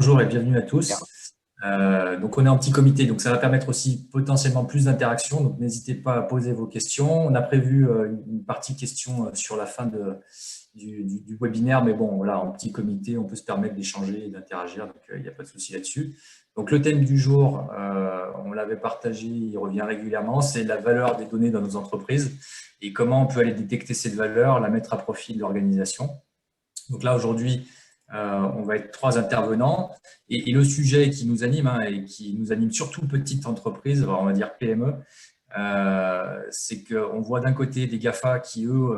Bonjour et bienvenue à tous. Donc on est en petit comité, donc ça va permettre aussi potentiellement plus d'interactions. Donc n'hésitez pas à poser vos questions. On a prévu une partie questions sur la fin du webinaire, mais bon, voilà, en petit comité, on peut se permettre d'échanger et d'interagir, donc il n'y a pas de souci là-dessus. Donc le thème du jour, on l'avait partagé, il revient régulièrement, c'est la valeur des données dans nos entreprises et comment on peut aller détecter cette valeur, la mettre à profit de l'organisation. Donc là, aujourd'hui, on va être 3 intervenants. Et le sujet qui nous anime, et qui nous anime surtout petites entreprises, on va dire PME, c'est qu'on voit d'un côté des GAFA qui, eux,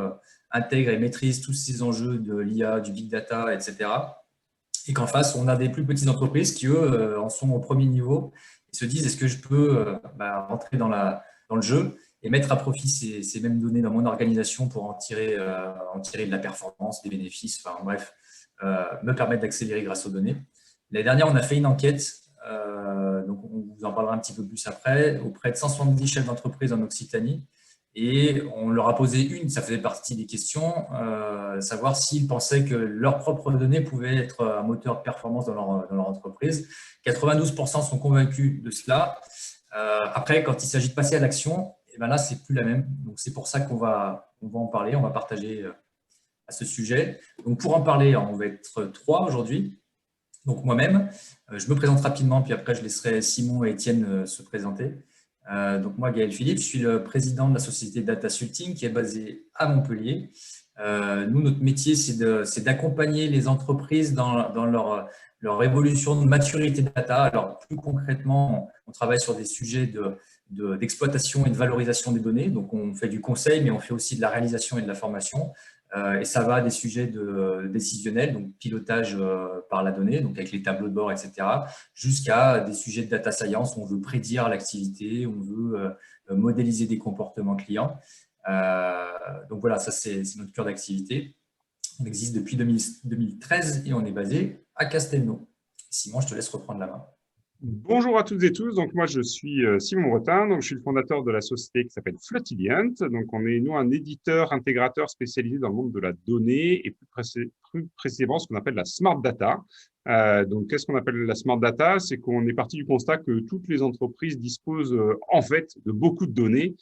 intègrent et maîtrisent tous ces enjeux de l'IA, du big data, etc. Et qu'en face, on a des plus petites entreprises qui, eux, en sont au premier niveau et se disent, est-ce que je peux rentrer dans le jeu et mettre à profit ces mêmes données dans mon organisation pour en tirer de la performance, des bénéfices, enfin bref, me permettre d'accélérer grâce aux données. L'année dernière, on a fait une enquête, donc on vous en parlera un petit peu plus après, auprès de 170 chefs d'entreprise en Occitanie. Et on leur a posé ça faisait partie des questions, savoir s'ils pensaient que leurs propres données pouvaient être un moteur de performance dans leur entreprise. 92% sont convaincus de cela. Après, quand il s'agit de passer à l'action, et ben là, c'est plus la même. Donc, c'est pour ça qu'on va en parler, on va partager à ce sujet. Donc, pour en parler, on va être 3 aujourd'hui. Donc, moi-même, je me présente rapidement, puis après, je laisserai Simon et Étienne se présenter. Donc, moi, Gaël Philippe, je suis le président de la société Datasulting qui est basée à Montpellier. Nous, notre métier, c'est d'accompagner les entreprises dans leur évolution de maturité data. Alors, plus concrètement, on travaille sur des sujets d'exploitation et de valorisation des données. Donc, on fait du conseil, mais on fait aussi de la réalisation et de la formation. Et ça va des sujets décisionnels, donc pilotage par la donnée, donc avec les tableaux de bord, etc., jusqu'à des sujets de data science où on veut prédire l'activité, on veut modéliser des comportements clients. Donc voilà, ça c'est notre cœur d'activité. On existe depuis 2013 et on est basé à Castelnau. Simon, je te laisse reprendre la main. Bonjour à toutes et tous. Donc moi je suis Simon Bretin, donc je suis le fondateur de la société qui s'appelle Flotilliant. Donc on est nous un éditeur intégrateur spécialisé dans le monde de la donnée et plus précisément ce qu'on appelle la smart data. Donc qu'est-ce qu'on appelle la smart data? C'est qu'on est parti du constat que toutes les entreprises disposent en fait de beaucoup de données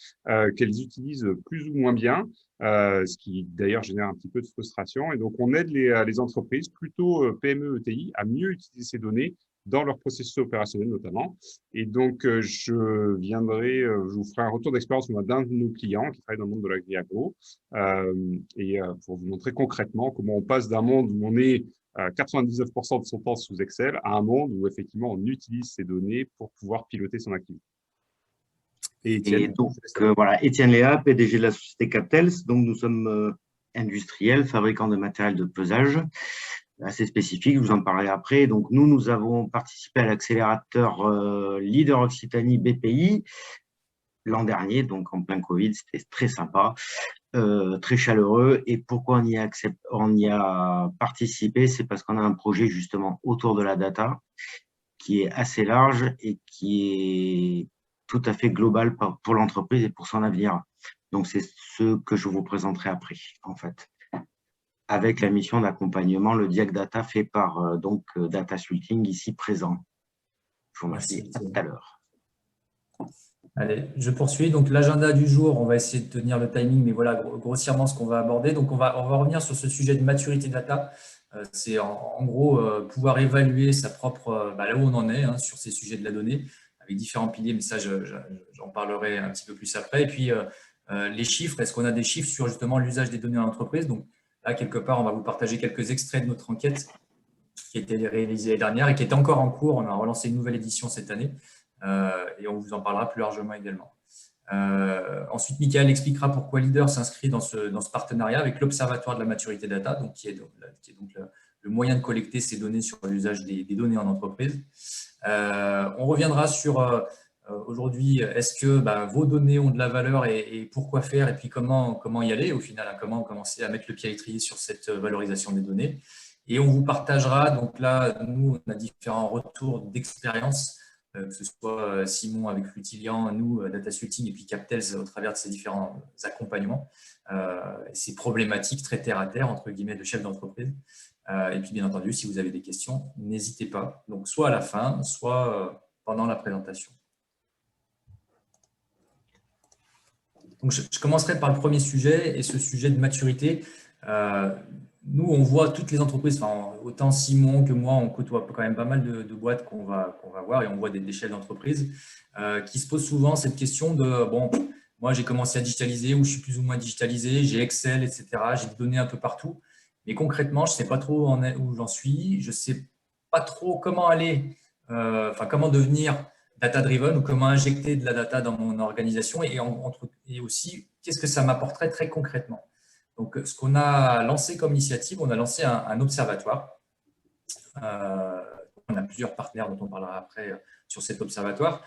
qu'elles utilisent plus ou moins bien. Ce qui d'ailleurs génère un petit peu de frustration. Et donc, on aide les entreprises, plutôt PME, ETI, à mieux utiliser ces données dans leur processus opérationnel notamment. Et donc, je vous ferai un retour d'expérience d'un de nos clients qui travaille dans le monde de l'agri-agro pour vous montrer concrètement comment on passe d'un monde où on est 99% de son temps sous Excel à un monde où effectivement on utilise ces données pour pouvoir piloter son activité. Et donc, voilà, Étienne Léa, PDG de la société Captels. Donc, nous sommes industriels, fabricants de matériel de pesage assez spécifique, je vous en parlerai après. Donc, nous avons participé à l'accélérateur Leader Occitanie BPI l'an dernier, donc en plein Covid, c'était très sympa, très chaleureux. Et pourquoi on y a participé? C'est parce qu'on a un projet justement autour de la data qui est assez large et qui est tout à fait global pour l'entreprise et pour son avenir. Donc, c'est ce que je vous présenterai après, en fait, avec la mission d'accompagnement, le Diag Data fait par Datasulting, ici présent. Je vous remercie. À tout à l'heure. Allez, je poursuis. Donc, l'agenda du jour, on va essayer de tenir le timing, mais voilà grossièrement ce qu'on va aborder. Donc, on va revenir sur ce sujet de maturité data. C'est en gros pouvoir évaluer sa propre, là où on en est sur ces sujets de la donnée, avec différents piliers, mais ça, j'en parlerai un petit peu plus après. Et puis, les chiffres, est-ce qu'on a des chiffres sur justement l'usage des données en entreprise? Donc, là, quelque part, on va vous partager quelques extraits de notre enquête qui a été réalisée l'année dernière et qui est encore en cours. On a relancé une nouvelle édition cette année et on vous en parlera plus largement également. Ensuite, Michael expliquera pourquoi Leader s'inscrit dans ce partenariat avec l'Observatoire de la maturité data, donc qui est donc le moyen de collecter ces données sur l'usage des données en entreprise. On reviendra sur aujourd'hui, est-ce que vos données ont de la valeur et pourquoi faire, et puis comment y aller au final, comment commencer à mettre le pied à l'étrier sur cette valorisation des données. Et on vous partagera, donc là, nous, on a différents retours d'expérience que ce soit Simon avec Flutilian, nous, Data Sweeting, et puis Captels au travers de ces différents accompagnements, ces problématiques très terre à terre, entre guillemets, de chef d'entreprise. Et puis, bien entendu, si vous avez des questions, n'hésitez pas. Donc, soit à la fin, soit pendant la présentation. Donc, je commencerai par le premier sujet, et ce sujet de maturité. Nous, on voit toutes les entreprises, enfin, autant Simon que moi, on côtoie quand même pas mal de boîtes qu'on va voir, et on voit des chefs d'entreprise qui se posent souvent cette question de, bon, moi, j'ai commencé à digitaliser, ou je suis plus ou moins digitalisé, j'ai Excel, etc., j'ai des données un peu partout, mais concrètement, je ne sais pas trop où j'en suis, je ne sais pas trop comment aller, comment devenir data-driven ou comment injecter de la data dans mon organisation et aussi, qu'est-ce que ça m'apporterait très concrètement. Donc, ce qu'on a lancé comme initiative, on a lancé un observatoire. On a plusieurs partenaires dont on parlera après sur cet observatoire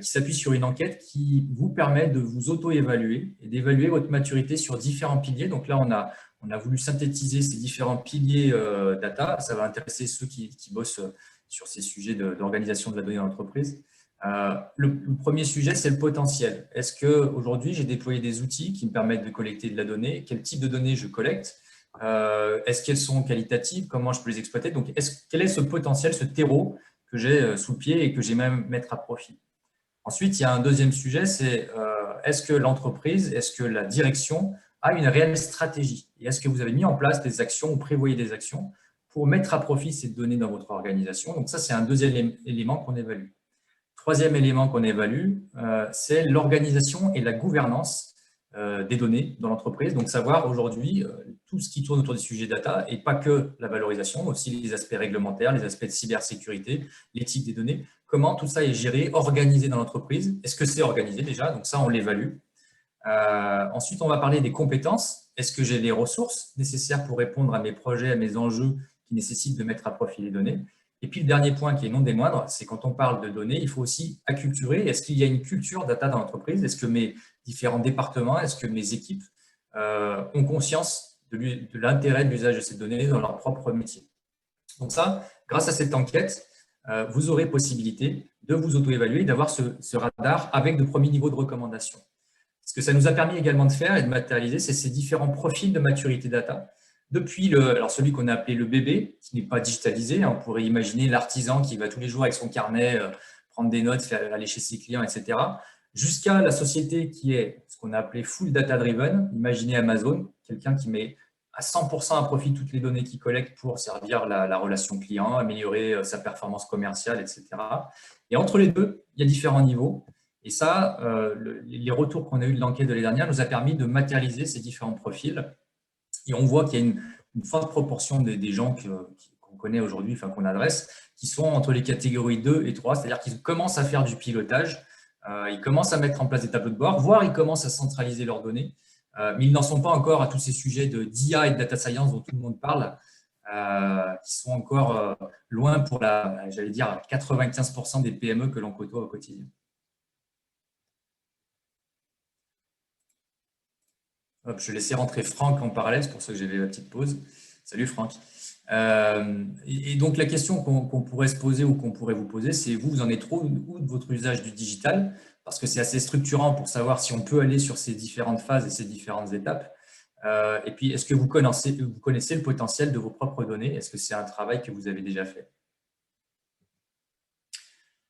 qui s'appuie sur une enquête qui vous permet de vous auto-évaluer et d'évaluer votre maturité sur différents piliers. Donc là, on a voulu synthétiser ces différents piliers data. Ça va intéresser ceux qui bossent sur ces sujets d'organisation de la donnée dans l'entreprise. Le premier sujet, c'est le potentiel. Est-ce qu'aujourd'hui, j'ai déployé des outils qui me permettent de collecter de la donnée? Quel type de données je collecte? Est-ce qu'elles sont qualitatives? Comment je peux les exploiter? Donc, quel est ce potentiel, ce terreau que j'ai sous le pied et que j'ai même mettre à profit? Ensuite, il y a un deuxième sujet, c'est est-ce que l'entreprise, est-ce que la direction a une réelle stratégie? Et est-ce que vous avez mis en place des actions ou prévoyez des actions pour mettre à profit ces données dans votre organisation? Donc ça, c'est un deuxième élément qu'on évalue. Troisième élément qu'on évalue, c'est l'organisation et la gouvernance des données dans l'entreprise. Donc, savoir aujourd'hui tout ce qui tourne autour des sujets data et pas que la valorisation, aussi les aspects réglementaires, les aspects de cybersécurité, l'éthique des données. Comment tout ça est géré, organisé dans l'entreprise? Est-ce que c'est organisé déjà? Donc, ça, on l'évalue. Ensuite, on va parler des compétences. Est-ce que j'ai les ressources nécessaires pour répondre à mes projets, à mes enjeux qui nécessitent de mettre à profit les données? Et puis, le dernier point qui est non des moindres, c'est quand on parle de données, il faut aussi acculturer. Est-ce qu'il y a une culture data dans l'entreprise? Est-ce que mes différents départements, est-ce que mes équipes ont conscience de l'intérêt de l'usage de ces données dans leur propre métier? Donc ça, grâce à cette enquête, vous aurez possibilité de vous auto-évaluer, d'avoir ce radar avec de premiers niveaux de recommandation. Ce que ça nous a permis également de faire et de matérialiser, c'est ces différents profils de maturité data. Depuis celui qu'on a appelé le bébé, qui n'est pas digitalisé, on pourrait imaginer l'artisan qui va tous les jours avec son carnet prendre des notes, faire aller chez ses clients, etc. Jusqu'à la société qui est ce qu'on a appelé full data driven, imaginez Amazon, quelqu'un qui met à 100% à profit toutes les données qu'il collecte pour servir la relation client, améliorer sa performance commerciale, etc. Et entre les deux, il y a différents niveaux. Et ça, les retours qu'on a eu de l'enquête de l'année dernière nous a permis de matérialiser ces différents profils. Et on voit qu'il y a une forte proportion des gens qu'on connaît aujourd'hui, enfin qu'on adresse, qui sont entre les catégories 2 et 3, c'est-à-dire qu'ils commencent à faire du pilotage, ils commencent à mettre en place des tableaux de bord, voire ils commencent à centraliser leurs données, mais ils n'en sont pas encore à tous ces sujets d'IA et de data science dont tout le monde parle, qui sont encore loin pour j'allais dire, 95% des PME que l'on côtoie au quotidien. Hop, je laissais rentrer Franck en parallèle, c'est pour ça que j'avais la petite pause. Salut Franck. Et donc la question qu'on pourrait se poser ou qu'on pourrait vous poser, c'est vous en êtes où de votre usage du digital? Parce que c'est assez structurant pour savoir si on peut aller sur ces différentes phases et ces différentes étapes. Et puis, est-ce que vous connaissez le potentiel de vos propres données? Est-ce que c'est un travail que vous avez déjà fait?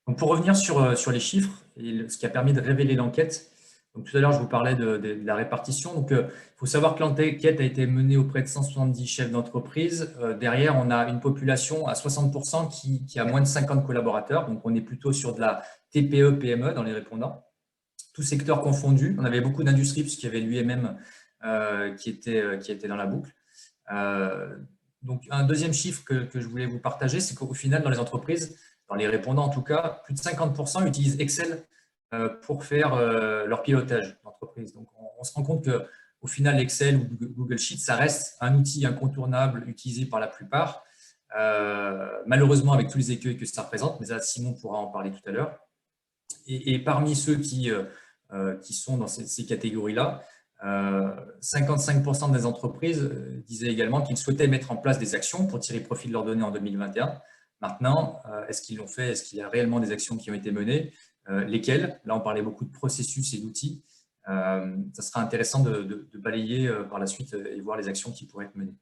Donc, pour revenir sur les chiffres et ce qui a permis de révéler l'enquête, donc, tout à l'heure, je vous parlais de la répartition. Donc, il faut savoir que l'enquête a été menée auprès de 170 chefs d'entreprise. Derrière, on a une population à 60% qui a moins de 50 collaborateurs. Donc, on est plutôt sur de la TPE, PME dans les répondants. Tous secteurs confondus. On avait beaucoup d'industries puisqu'il y avait l'UMM qui était dans la boucle. Donc, un deuxième chiffre que je voulais vous partager, c'est qu'au final, dans les entreprises, dans les répondants en tout cas, plus de 50% utilisent Excel pour faire leur pilotage d'entreprise. Donc, on se rend compte qu'au final, Excel ou Google Sheets, ça reste un outil incontournable utilisé par la plupart, malheureusement avec tous les écueils que ça représente, mais ça, Simon pourra en parler tout à l'heure. Et parmi ceux qui sont dans ces catégories-là, 55% des entreprises disaient également qu'ils souhaitaient mettre en place des actions pour tirer profit de leurs données en 2021. Maintenant, est-ce qu'ils l'ont fait? Est-ce qu'il y a réellement des actions qui ont été menées? Lesquelles? Là, on parlait beaucoup de processus et d'outils. Ça sera intéressant de balayer par la suite et voir les actions qui pourraient être menées.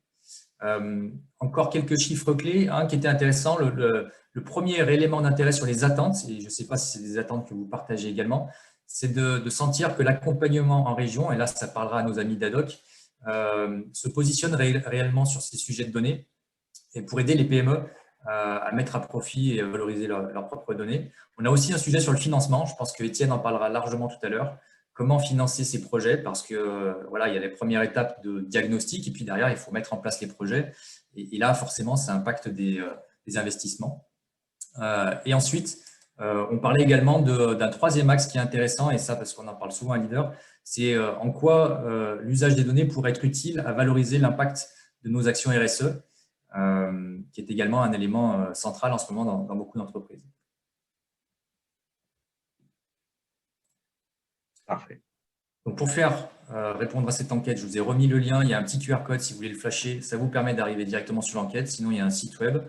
Encore quelques chiffres clés qui étaient intéressants. Le premier élément d'intérêt sur les attentes, et je ne sais pas si c'est des attentes que vous partagez également, c'est de sentir que l'accompagnement en région, et là ça parlera à nos amis d'ADOC, se positionne réellement sur ces sujets de données et pour aider les PME à mettre à profit et à valoriser leurs propres données. On a aussi un sujet sur le financement, je pense que Étienne en parlera largement tout à l'heure. Comment financer ces projets, parce que voilà, il y a les premières étapes de diagnostic et puis derrière, il faut mettre en place les projets. Et là, forcément, ça impacte des investissements. Et ensuite, on parlait également d'un troisième axe qui est intéressant, et ça, parce qu'on en parle souvent à Leader, c'est en quoi l'usage des données pourrait être utile à valoriser l'impact de nos actions RSE, qui est également un élément central en ce moment dans beaucoup d'entreprises. Parfait. Donc pour faire répondre à cette enquête, je vous ai remis le lien. Il y a un petit QR code si vous voulez le flasher. Ça vous permet d'arriver directement sur l'enquête. Sinon, il y a un site web.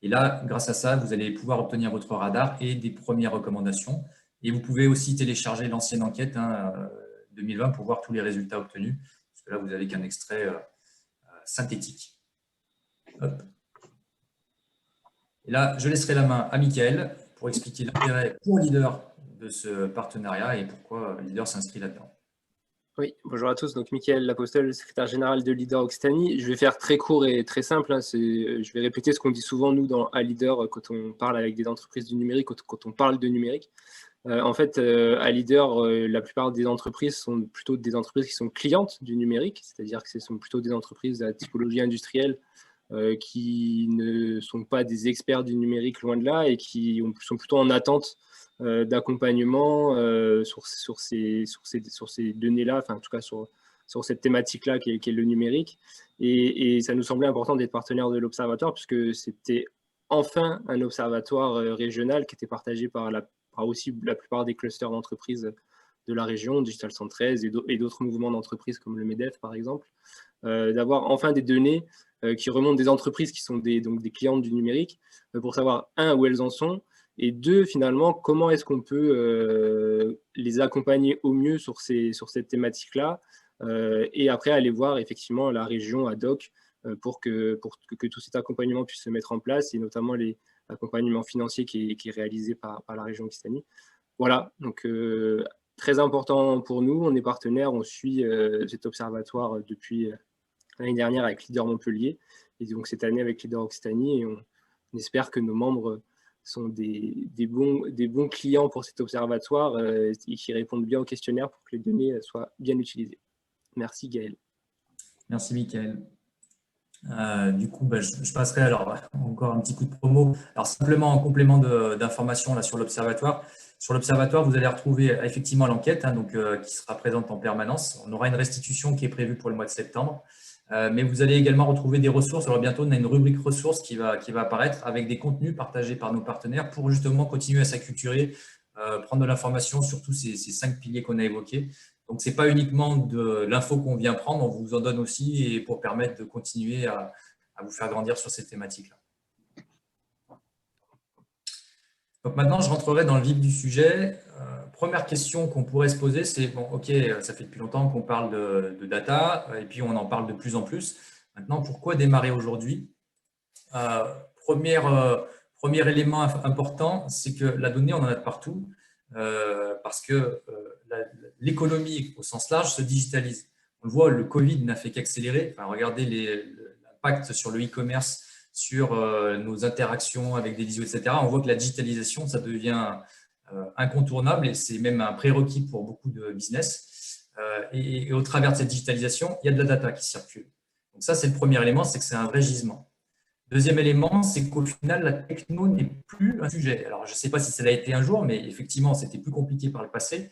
Et là, grâce à ça, vous allez pouvoir obtenir votre radar et des premières recommandations. Et vous pouvez aussi télécharger l'ancienne enquête 2020 pour voir tous les résultats obtenus. Parce que là, vous n'avez qu'un extrait synthétique. Hop. Et là, je laisserai la main à Mickaël pour expliquer l'intérêt pour Leader de ce partenariat et pourquoi Leader s'inscrit là-dedans. Oui, bonjour à tous. Donc, Mickaël Lapostole, secrétaire général de Leader Occitanie. Je vais faire très court et très simple. Je vais répéter ce qu'on dit souvent, nous, à Leader, quand on parle avec des entreprises du numérique, quand on parle de numérique. En fait, à Leader, la plupart des entreprises sont plutôt des entreprises qui sont clientes du numérique, c'est-à-dire que ce sont plutôt des entreprises à typologie industrielle qui ne sont pas des experts du numérique, loin de là, et qui sont plutôt en attente d'accompagnement sur ces données-là, enfin en tout cas sur cette thématique-là qui est le numérique. Et ça nous semblait important d'être partenaire de l'Observatoire puisque c'était enfin un observatoire régional qui était partagé par aussi la plupart des clusters d'entreprises de la région, Digital 113 et d'autres mouvements d'entreprises comme le MEDEF par exemple, d'avoir enfin des données qui remontent des entreprises qui sont donc des clientes du numérique pour savoir, un, où elles en sont, et deux, finalement, comment est-ce qu'on peut les accompagner au mieux sur cette thématique-là et après aller voir effectivement la région ad hoc pour que tout cet accompagnement puisse se mettre en place et notamment l'accompagnement financier qui est réalisé par la région Occitanie. Voilà, donc très important pour nous, on est partenaire, on suit cet observatoire depuis l'année dernière avec Leader Montpellier et donc cette année avec Leader Occitanie et on espère que nos membres sont des bons clients pour cet observatoire et qui répondent bien au questionnaire pour que les données soient bien utilisées. Merci Gaël. Merci Mickaël. Du coup, je passerai alors encore un petit coup de promo. Alors simplement en complément d'informations sur l'observatoire. Sur l'observatoire, vous allez retrouver effectivement l'enquête qui sera présente en permanence. On aura une restitution qui est prévue pour le mois de septembre. Mais vous allez également retrouver des ressources. Alors bientôt, on a une rubrique ressources qui va apparaître avec des contenus partagés par nos partenaires pour justement continuer à s'acculturer, prendre de l'information sur tous ces 5 piliers qu'on a évoqués. Donc, ce n'est pas uniquement de l'info qu'on vient prendre, on vous en donne aussi et pour permettre de continuer à vous faire grandir sur ces thématiques-là. Donc maintenant, je rentrerai dans le vif du sujet. Première question qu'on pourrait se poser, c'est bon, ok, ça fait depuis longtemps qu'on parle de data et puis on en parle de plus en plus. Maintenant, pourquoi démarrer aujourd'hui? Premier élément important, c'est que la donnée, on en a de partout parce que l'économie au sens large se digitalise. On le voit, le Covid n'a fait qu'accélérer. Enfin, regardez l'impact sur le e-commerce, sur nos interactions avec des visios, etc. On voit que la digitalisation, ça devient incontournable et c'est même un prérequis pour beaucoup de business. Et au travers de cette digitalisation, il y a de la data qui circule. Donc ça, c'est le premier élément, c'est que c'est un vrai gisement. Deuxième élément, c'est qu'au final, la techno n'est plus un sujet. Alors, je ne sais pas si ça l'a été un jour, mais effectivement, c'était plus compliqué par le passé.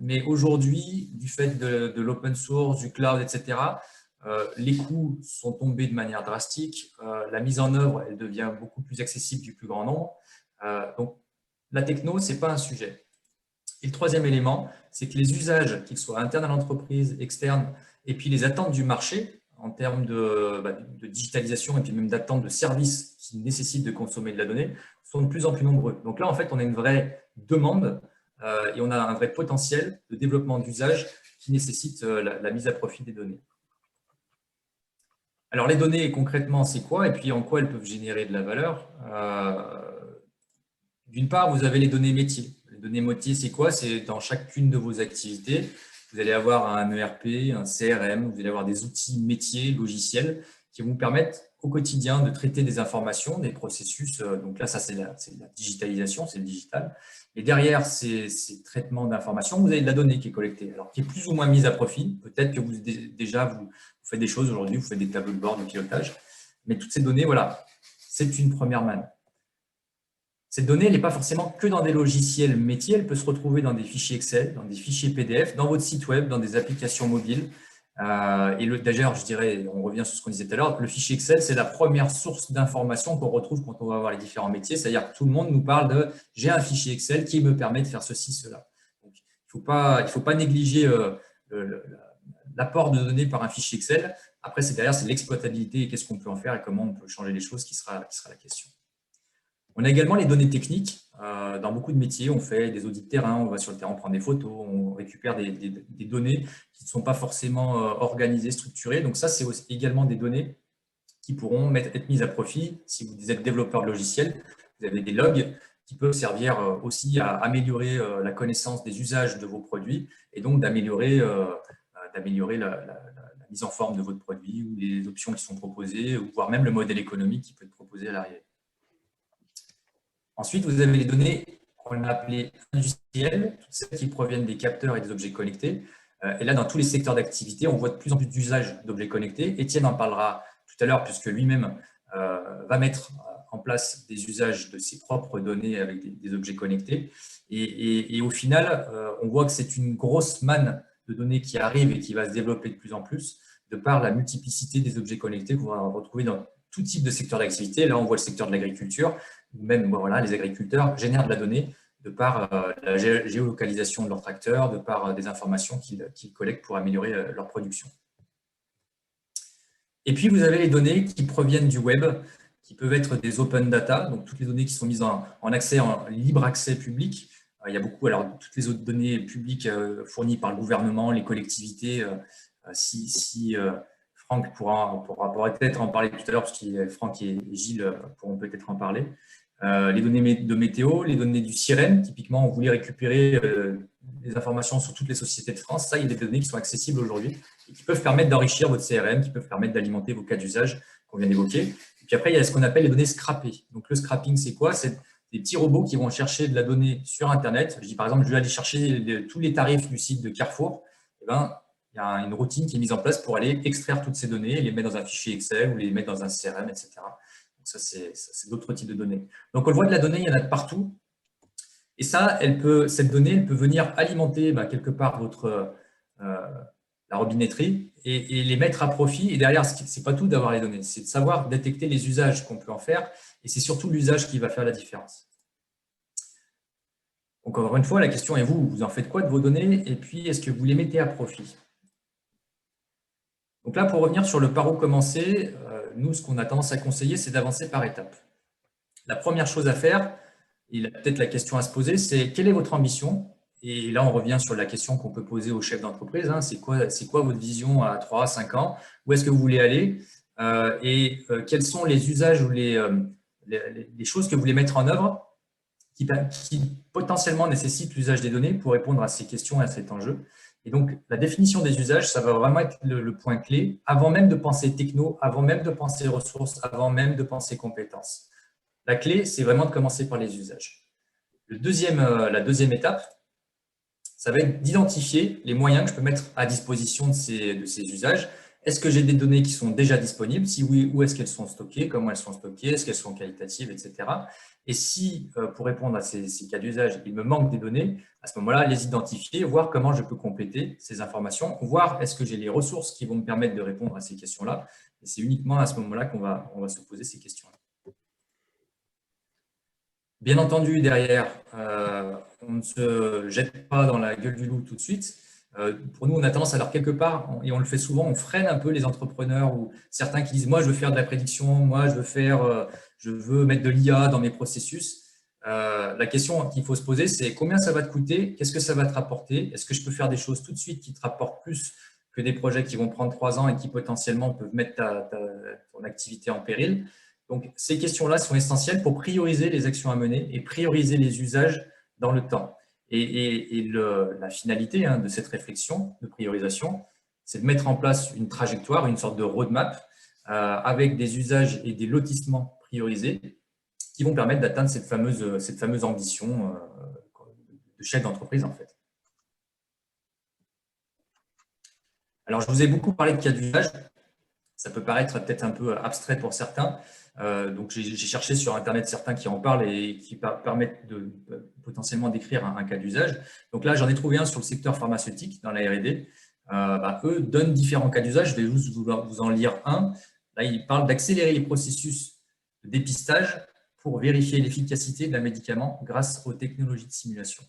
Mais aujourd'hui, du fait de l'open source, du cloud, etc., les coûts sont tombés de manière drastique. La mise en œuvre, elle devient beaucoup plus accessible du plus grand nombre. Donc, la techno, ce n'est pas un sujet. Et le troisième élément, c'est que les usages, qu'ils soient internes à l'entreprise, externes, et puis les attentes du marché, en termes de digitalisation et puis même d'attente de services qui nécessitent de consommer de la donnée sont de plus en plus nombreux. Donc là, en fait, on a une vraie demande et on a un vrai potentiel de développement d'usage qui nécessite la mise à profit des données. Alors, les données, concrètement, c'est quoi? Et puis, en quoi elles peuvent générer de la valeur? D'une part, vous avez les données métiers. Les données métiers, c'est quoi? C'est dans chacune de vos activités. Vous allez avoir un ERP, un CRM, vous allez avoir des outils métiers, logiciels, qui vont vous permettre au quotidien de traiter des informations, des processus. Donc là, ça, c'est la digitalisation, c'est le digital. Et derrière ces traitements d'informations, vous avez de la donnée qui est collectée, alors qui est plus ou moins mise à profit. Peut-être que vous faites des choses aujourd'hui, vous faites des tableaux de bord de pilotage. Mais toutes ces données, voilà, c'est une première manne. Cette donnée, elle n'est pas forcément que dans des logiciels métiers, elle peut se retrouver dans des fichiers Excel, dans des fichiers PDF, dans votre site web, dans des applications mobiles. D'ailleurs, je dirais, on revient sur ce qu'on disait tout à l'heure, le fichier Excel, c'est la première source d'information qu'on retrouve quand on va voir les différents métiers. C'est-à-dire que tout le monde nous parle de « j'ai un fichier Excel qui me permet de faire ceci, cela ». Donc, il ne faut pas négliger l'apport de données par un fichier Excel. Après, derrière, c'est l'exploitabilité et qu'est-ce qu'on peut en faire et comment on peut changer les choses qui sera la question. On a également les données techniques. Dans beaucoup de métiers, on fait des audits de terrain, on va sur le terrain, on prend des photos, on récupère des données qui ne sont pas forcément organisées, structurées. Donc ça, c'est également des données qui pourront être mises à profit. Si vous êtes développeur de logiciel, vous avez des logs qui peuvent servir aussi à améliorer la connaissance des usages de vos produits et donc d'améliorer la mise en forme de votre produit ou les options qui sont proposées, ou voire même le modèle économique qui peut être proposé à l'arrivée. Ensuite, vous avez les données qu'on a appelées industrielles, toutes celles qui proviennent des capteurs et des objets connectés. Et là, dans tous les secteurs d'activité, on voit de plus en plus d'usages d'objets connectés. Étienne en parlera tout à l'heure, puisque lui-même va mettre en place des usages de ses propres données avec des objets connectés. Et au final, on voit que c'est une grosse manne de données qui arrive et qui va se développer de plus en plus, de par la multiplicité des objets connectés qu'on va retrouver dans tout type de secteur d'activité. Là, on voit le secteur de l'agriculture. Même voilà, les agriculteurs génèrent de la donnée de par la géolocalisation de leurs tracteurs, de par des informations qu'ils collectent pour améliorer leur production. Et puis, vous avez les données qui proviennent du web, qui peuvent être des open data, donc toutes les données qui sont mises en libre accès public. Il y a beaucoup, alors toutes les autres données publiques fournies par le gouvernement, les collectivités, Franck pourra peut-être en parler tout à l'heure, parce que Franck et Gilles pourront peut-être en parler. Les données de météo, les données du CIREN, typiquement, on voulait récupérer des informations sur toutes les sociétés de France. Ça, il y a des données qui sont accessibles aujourd'hui et qui peuvent permettre d'enrichir votre CRM, qui peuvent permettre d'alimenter vos cas d'usage qu'on vient d'évoquer. Et puis après, il y a ce qu'on appelle les données scrappées. Donc, le scrapping, c'est quoi? C'est des petits robots qui vont chercher de la donnée sur Internet. Je dis, par exemple, je vais aller chercher tous les tarifs du site de Carrefour. Eh ben, il y a une routine qui est mise en place pour aller extraire toutes ces données, les mettre dans un fichier Excel ou les mettre dans un CRM, etc. Donc ça, c'est d'autres types de données. Donc, on le voit, de la donnée, il y en a de partout. Et ça, cette donnée, elle peut venir alimenter quelque part la robinetterie et les mettre à profit. Et derrière, ce n'est pas tout d'avoir les données, c'est de savoir détecter les usages qu'on peut en faire. Et c'est surtout l'usage qui va faire la différence. Donc, encore une fois, la question est vous en faites quoi de vos données? Et puis, est-ce que vous les mettez à profit? Donc là, pour revenir sur le par où commencer, nous, ce qu'on a tendance à conseiller, c'est d'avancer par étapes. La première chose à faire, et peut-être la question à se poser, c'est quelle est votre ambition? Et là, on revient sur la question qu'on peut poser aux chefs d'entreprise. Hein, c'est quoi votre vision à 3 à 5 ans? Où est-ce que vous voulez aller? Quels sont les usages ou les choses que vous voulez mettre en œuvre qui potentiellement nécessitent l'usage des données pour répondre à ces questions et à cet enjeu? Et donc, la définition des usages, ça va vraiment être le point clé, avant même de penser techno, avant même de penser ressources, avant même de penser compétences. La clé, c'est vraiment de commencer par les usages. La deuxième étape, ça va être d'identifier les moyens que je peux mettre à disposition de ces usages. Est-ce que j'ai des données qui sont déjà disponibles? Si oui, où est-ce qu'elles sont stockées? Comment elles sont stockées? Est-ce qu'elles sont qualitatives, etc. Et si, pour répondre à ces cas d'usage, il me manque des données, à ce moment-là, les identifier, voir comment je peux compléter ces informations, voir est-ce que j'ai les ressources qui vont me permettre de répondre à ces questions-là. Et c'est uniquement à ce moment-là qu'on va se poser ces questions-là. Bien entendu, derrière, on ne se jette pas dans la gueule du loup tout de suite. Pour nous, on a tendance à leur quelque part, et on le fait souvent, on freine un peu les entrepreneurs ou certains qui disent « moi, je veux faire de la prédiction, moi, je veux mettre de l'IA dans mes processus ». La question qu'il faut se poser, c'est combien ça va te coûter, qu'est-ce que ça va te rapporter, est-ce que je peux faire des choses tout de suite qui te rapportent plus que des projets qui vont prendre 3 ans et qui potentiellement peuvent mettre ton activité en péril. Donc, ces questions-là sont essentielles pour prioriser les actions à mener et prioriser les usages dans le temps. Et la finalité de cette réflexion de priorisation, c'est de mettre en place une trajectoire, une sorte de roadmap avec des usages et des lotissements priorisés qui vont permettre d'atteindre cette fameuse ambition de chef d'entreprise en fait. Alors, je vous ai beaucoup parlé de cas d'usage. Ça peut paraître peut-être un peu abstrait pour certains. Donc, j'ai cherché sur Internet certains qui en parlent et qui permettent de potentiellement décrire un cas d'usage. Donc là, j'en ai trouvé un sur le secteur pharmaceutique, dans la R&D. Eux donnent différents cas d'usage. Je vais juste vous en lire un. Là, ils parlent d'accélérer les processus de dépistage pour vérifier l'efficacité d'un médicament grâce aux technologies de simulation.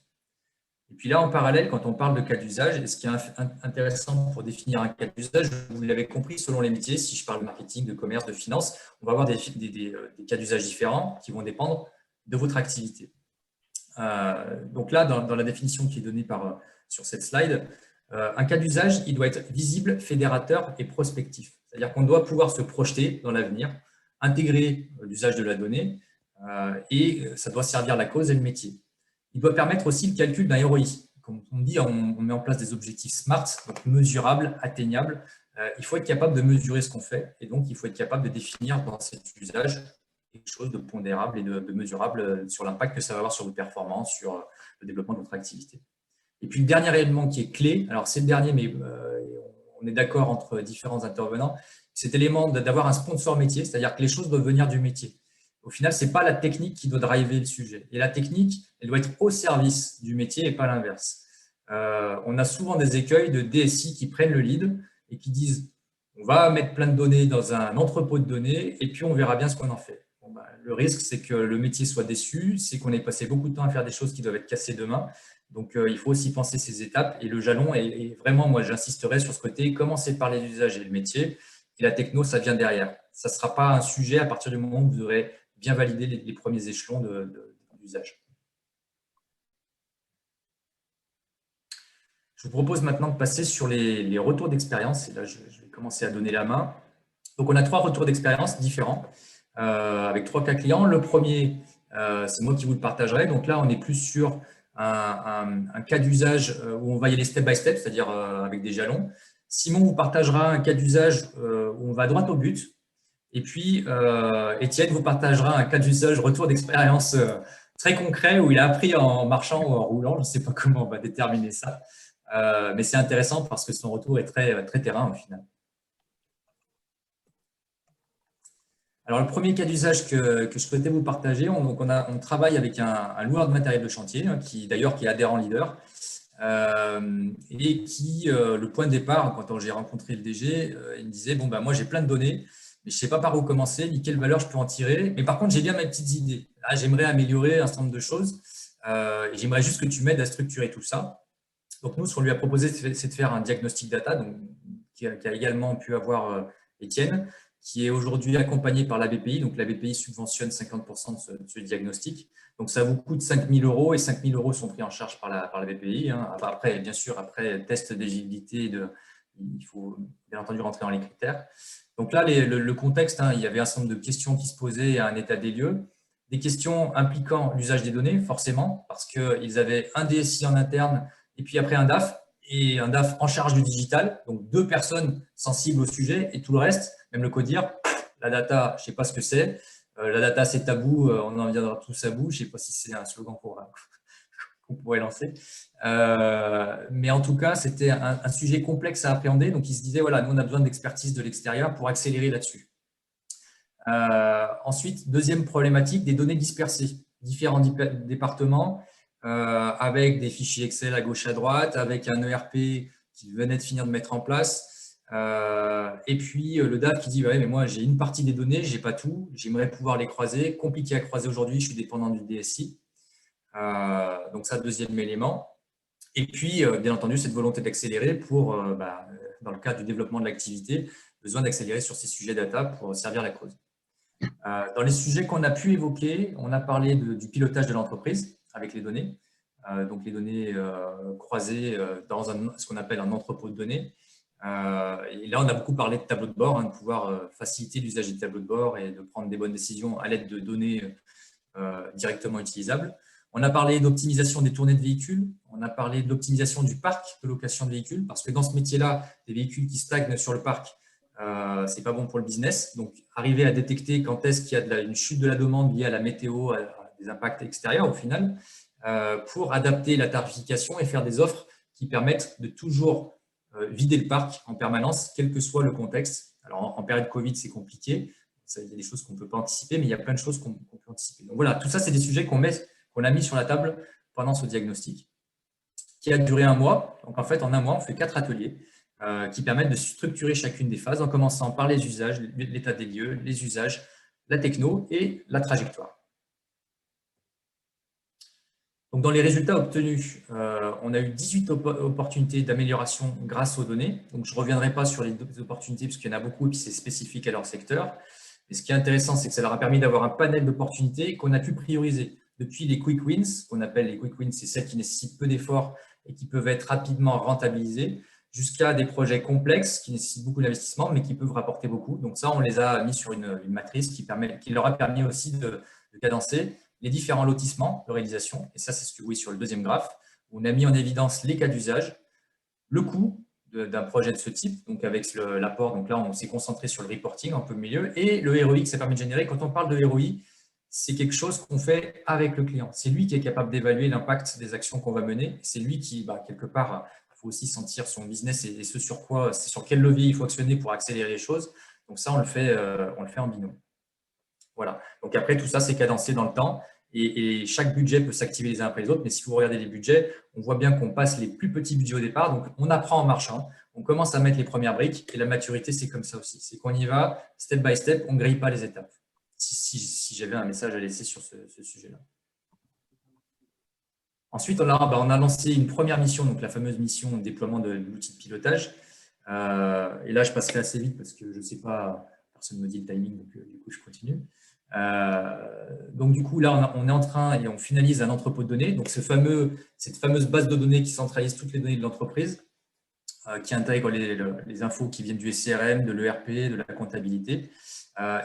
Et puis là, en parallèle, quand on parle de cas d'usage, et ce qui est intéressant pour définir un cas d'usage, vous l'avez compris, selon les métiers, si je parle de marketing, de commerce, de finance, on va avoir des cas d'usage différents qui vont dépendre de votre activité. Donc là, dans la définition qui est donnée sur cette slide, un cas d'usage, il doit être visible, fédérateur et prospectif. C'est-à-dire qu'on doit pouvoir se projeter dans l'avenir, intégrer l'usage de la donnée et ça doit servir la cause et le métier. Il doit permettre aussi le calcul d'un ROI. Comme on dit, on met en place des objectifs SMART, donc mesurables, atteignables. Il faut être capable de mesurer ce qu'on fait et donc il faut être capable de définir dans cet usage quelque chose de pondérable et de mesurable sur l'impact que ça va avoir sur vos performances, sur le développement de votre activité. Et puis le dernier élément qui est clé, alors c'est le dernier, mais on est d'accord entre différents intervenants, c'est cet élément d'avoir un sponsor métier, c'est-à-dire que les choses doivent venir du métier. Au final, ce n'est pas la technique qui doit driver le sujet. Et la technique, elle doit être au service du métier et pas l'inverse. On a souvent des écueils de DSI qui prennent le lead et qui disent on va mettre plein de données dans un entrepôt de données et puis on verra bien ce qu'on en fait. Le risque, c'est que le métier soit déçu, c'est qu'on ait passé beaucoup de temps à faire des choses qui doivent être cassées demain. Donc, il faut aussi penser ces étapes. Et le jalon est vraiment, moi, j'insisterai sur ce côté, commencer par les usages et le métier. Et la techno, ça vient derrière. Ça ne sera pas un sujet à partir du moment où vous aurez bien validé les premiers échelons d'usage. Je vous propose maintenant de passer sur les retours d'expérience. Et là, je vais commencer à donner la main. Donc, on a 3 retours d'expérience différents avec 3 cas clients. Le premier, c'est moi qui vous le partagerai. Donc là, on est plus sur un cas d'usage où on va y aller step by step, c'est-à-dire avec des jalons. Simon vous partagera un cas d'usage où on va droit au but. Et puis, Étienne vous partagera un cas d'usage retour d'expérience très concret où il a appris en marchant ou en roulant. Je ne sais pas comment on va déterminer ça. Mais c'est intéressant parce que son retour est très, très terrain au final. Alors, le premier cas d'usage que je souhaitais vous partager, on travaille avec un loueur de matériel de chantier, qui est adhérent leader, et qui, le point de départ, quand j'ai rencontré le DG, il me disait, bon, moi, j'ai plein de données, mais je ne sais pas par où commencer, ni quelle valeur je peux en tirer. Mais par contre, j'ai bien mes petites idées. Là, j'aimerais améliorer un certain nombre de choses. Et j'aimerais juste que tu m'aides à structurer tout ça. Donc, nous, ce qu'on lui a proposé, c'est de faire un diagnostic data, donc, qui a également pu avoir Étienne, qui est aujourd'hui accompagné par la BPI. Donc, la BPI subventionne 50% de ce diagnostic. Donc, ça vous coûte 5 000 € et 5 000 € sont pris en charge par la BPI. Après, bien sûr, après test d'éligibilité, il faut bien entendu rentrer dans les critères. Donc là, le contexte, il y avait un certain nombre de questions qui se posaient à un état des lieux. Des questions impliquant l'usage des données, forcément, parce qu'ils avaient un DSI en interne et puis après un DAF, et un DAF en charge du digital, donc 2 personnes sensibles au sujet, et tout le reste, même le codir, la data, je ne sais pas ce que c'est, la data c'est tabou, on en viendra tous à bout, je ne sais pas si c'est un slogan qu'on pourrait lancer, mais en tout cas, c'était un sujet complexe à appréhender, donc ils se disaient, voilà, nous on a besoin d'expertise de l'extérieur pour accélérer là-dessus. Ensuite, deuxième problématique, des données dispersées, différents départements, avec des fichiers Excel à gauche à droite, avec un ERP qui venait de finir de mettre en place. Et puis le DAF qui dit ouais, mais moi j'ai une partie des données, j'ai pas tout, j'aimerais pouvoir les croiser, compliqué à croiser aujourd'hui, je suis dépendant du DSI. Donc ça, deuxième élément. Et puis, bien entendu, cette volonté d'accélérer pour, dans le cadre du développement de l'activité, besoin d'accélérer sur ces sujets data pour servir la cause. Dans les sujets qu'on a pu évoquer, on a parlé du pilotage de l'entreprise avec les données, donc les données croisées dans ce qu'on appelle un entrepôt de données. Et là, on a beaucoup parlé de tableau de bord, de pouvoir faciliter l'usage des tableaux de bord et de prendre des bonnes décisions à l'aide de données directement utilisables. On a parlé d'optimisation des tournées de véhicules, on a parlé de l'optimisation du parc de location de véhicules, parce que dans ce métier-là, des véhicules qui stagnent sur le parc, ce n'est pas bon pour le business. Donc, arriver à détecter quand est-ce qu'il y a une chute de la demande liée à la météo, à des impacts extérieurs au final, pour adapter la tarification et faire des offres qui permettent de toujours vider le parc en permanence, quel que soit le contexte. Alors, en période Covid, c'est compliqué. Il y a des choses qu'on ne peut pas anticiper, mais il y a plein de choses qu'on peut anticiper. Donc voilà, tout ça, c'est des sujets qu'on a mis sur la table pendant ce diagnostic, qui a duré 1 mois. Donc en fait, en 1 mois, on fait 4 ateliers qui permettent de structurer chacune des phases en commençant par les usages, l'état des lieux, les usages, la techno et la trajectoire. Donc, dans les résultats obtenus, on a eu 18 opportunités d'amélioration grâce aux données. Donc, je ne reviendrai pas sur les opportunités puisqu'il y en a beaucoup et puis c'est spécifique à leur secteur. Mais ce qui est intéressant, c'est que ça leur a permis d'avoir un panel d'opportunités qu'on a pu prioriser. Depuis les quick wins, qu'on appelle les quick wins, c'est celles qui nécessitent peu d'efforts et qui peuvent être rapidement rentabilisées, jusqu'à des projets complexes qui nécessitent beaucoup d'investissement mais qui peuvent rapporter beaucoup. Donc ça, on les a mis sur une matrice qui leur a permis aussi de cadencer les différents lotissements de réalisation. Et ça, c'est ce que vous voyez sur le deuxième graphe. On a mis en évidence les cas d'usage, le coût d'un projet de ce type, donc avec l'apport. Donc là, on s'est concentré sur le reporting un peu au milieu, et le ROI que ça permet de générer. Quand on parle de ROI, c'est quelque chose qu'on fait avec le client. C'est lui qui est capable d'évaluer l'impact des actions qu'on va mener. C'est lui qui, quelque part, il faut aussi sentir son business et ce sur quoi, sur quel levier il faut actionner pour accélérer les choses. Donc ça, on le fait en binôme. Voilà. Donc après, tout ça, c'est cadencé dans le temps. Et chaque budget peut s'activer les uns après les autres. Mais si vous regardez les budgets, on voit bien qu'on passe les plus petits budgets au départ. Donc, on apprend en marchant. On commence à mettre les premières briques. Et la maturité, c'est comme ça aussi. C'est qu'on y va step by step. On ne grille pas les étapes. Si j'avais un message à laisser sur ce sujet-là. Ensuite, on a lancé une première mission, donc la fameuse mission de déploiement de l'outil de pilotage. Et là, je passerai assez vite parce que je ne sais pas, personne ne me dit le timing, donc du coup, je continue. Donc du coup, là, on est en train et on finalise un entrepôt de données. Donc cette fameuse base de données qui centralise toutes les données de l'entreprise, qui intègre les infos qui viennent du SCRM, de l'ERP, de la comptabilité.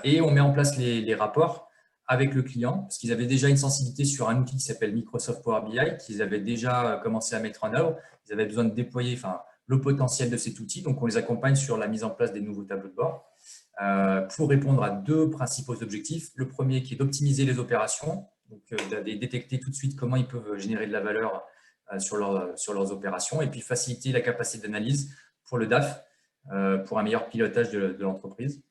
Et on met en place les rapports avec le client, parce qu'ils avaient déjà une sensibilité sur un outil qui s'appelle Microsoft Power BI, qu'ils avaient déjà commencé à mettre en œuvre. Ils avaient besoin de déployer le potentiel de cet outil. Donc on les accompagne sur la mise en place des nouveaux tableaux de bord. Pour répondre à 2 principaux objectifs. Le premier qui est d'optimiser les opérations, donc d'aller détecter tout de suite comment ils peuvent générer de la valeur sur leurs opérations, et puis faciliter la capacité d'analyse pour le DAF, pour un meilleur pilotage de l'entreprise.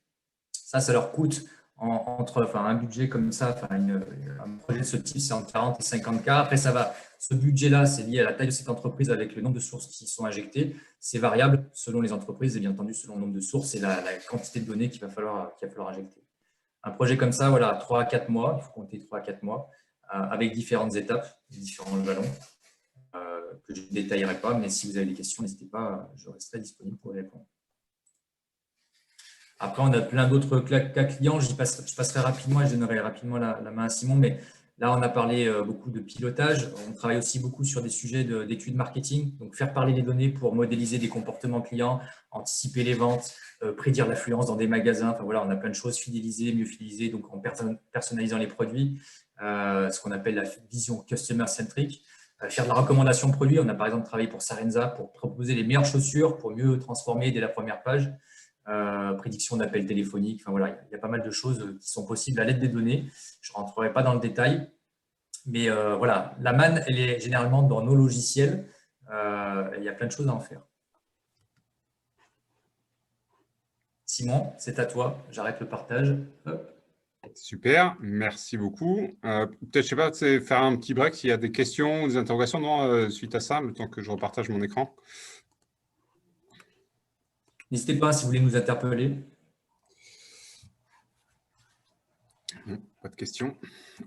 Ça leur coûte un budget comme ça, un projet de ce type, c'est entre 40 et 50 000. Après, ce budget-là, c'est lié à la taille de cette entreprise avec le nombre de sources qui sont injectées. C'est variable selon les entreprises et bien entendu selon le nombre de sources et la quantité de données qu'il va falloir injecter. Un projet comme ça, voilà, 3 à 4 mois, il faut compter 3 à 4 mois, avec différentes étapes, différents jalons, que je ne détaillerai pas, mais si vous avez des questions, n'hésitez pas, je resterai disponible pour y répondre. Après, on a plein d'autres cas clients. Je passerai rapidement et je donnerai rapidement la main à Simon. Mais là, on a parlé beaucoup de pilotage. On travaille aussi beaucoup sur des sujets d'études marketing. Donc, faire parler les données pour modéliser des comportements clients, anticiper les ventes, prédire l'affluence dans des magasins. Enfin, voilà, on a plein de choses, fidéliser, mieux fidéliser, donc en personnalisant les produits, ce qu'on appelle la vision customer-centric. Faire de la recommandation de produits. On a par exemple travaillé pour Sarenza pour proposer les meilleures chaussures pour mieux transformer dès la première page. Prédiction d'appels téléphoniques, voilà, il y a pas mal de choses qui sont possibles à l'aide des données. Je ne rentrerai pas dans le détail, mais voilà, la manne, elle est généralement dans nos logiciels. Il y a plein de choses à en faire. Simon, c'est à toi. J'arrête le partage. Hop. Super, merci beaucoup. Peut-être, je sais pas, faire un petit break s'il y a des questions ou des interrogations suite à ça, le temps que je repartage mon écran. N'hésitez pas si vous voulez nous interpeller. Pas de de questions.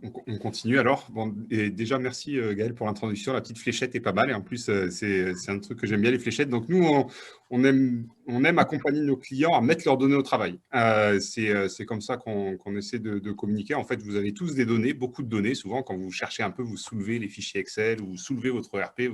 On continue alors. Bon, et déjà, merci Gaël pour l'introduction. La petite fléchette est pas mal. Et en plus, c'est un truc que j'aime bien, les fléchettes. Donc, nous, on aime accompagner nos clients à mettre leurs données au travail. C'est comme ça qu'on essaie de communiquer. En fait, vous avez tous des données, beaucoup de données. Souvent, quand vous cherchez un peu, vous soulevez les fichiers Excel ou vous soulevez votre ERP.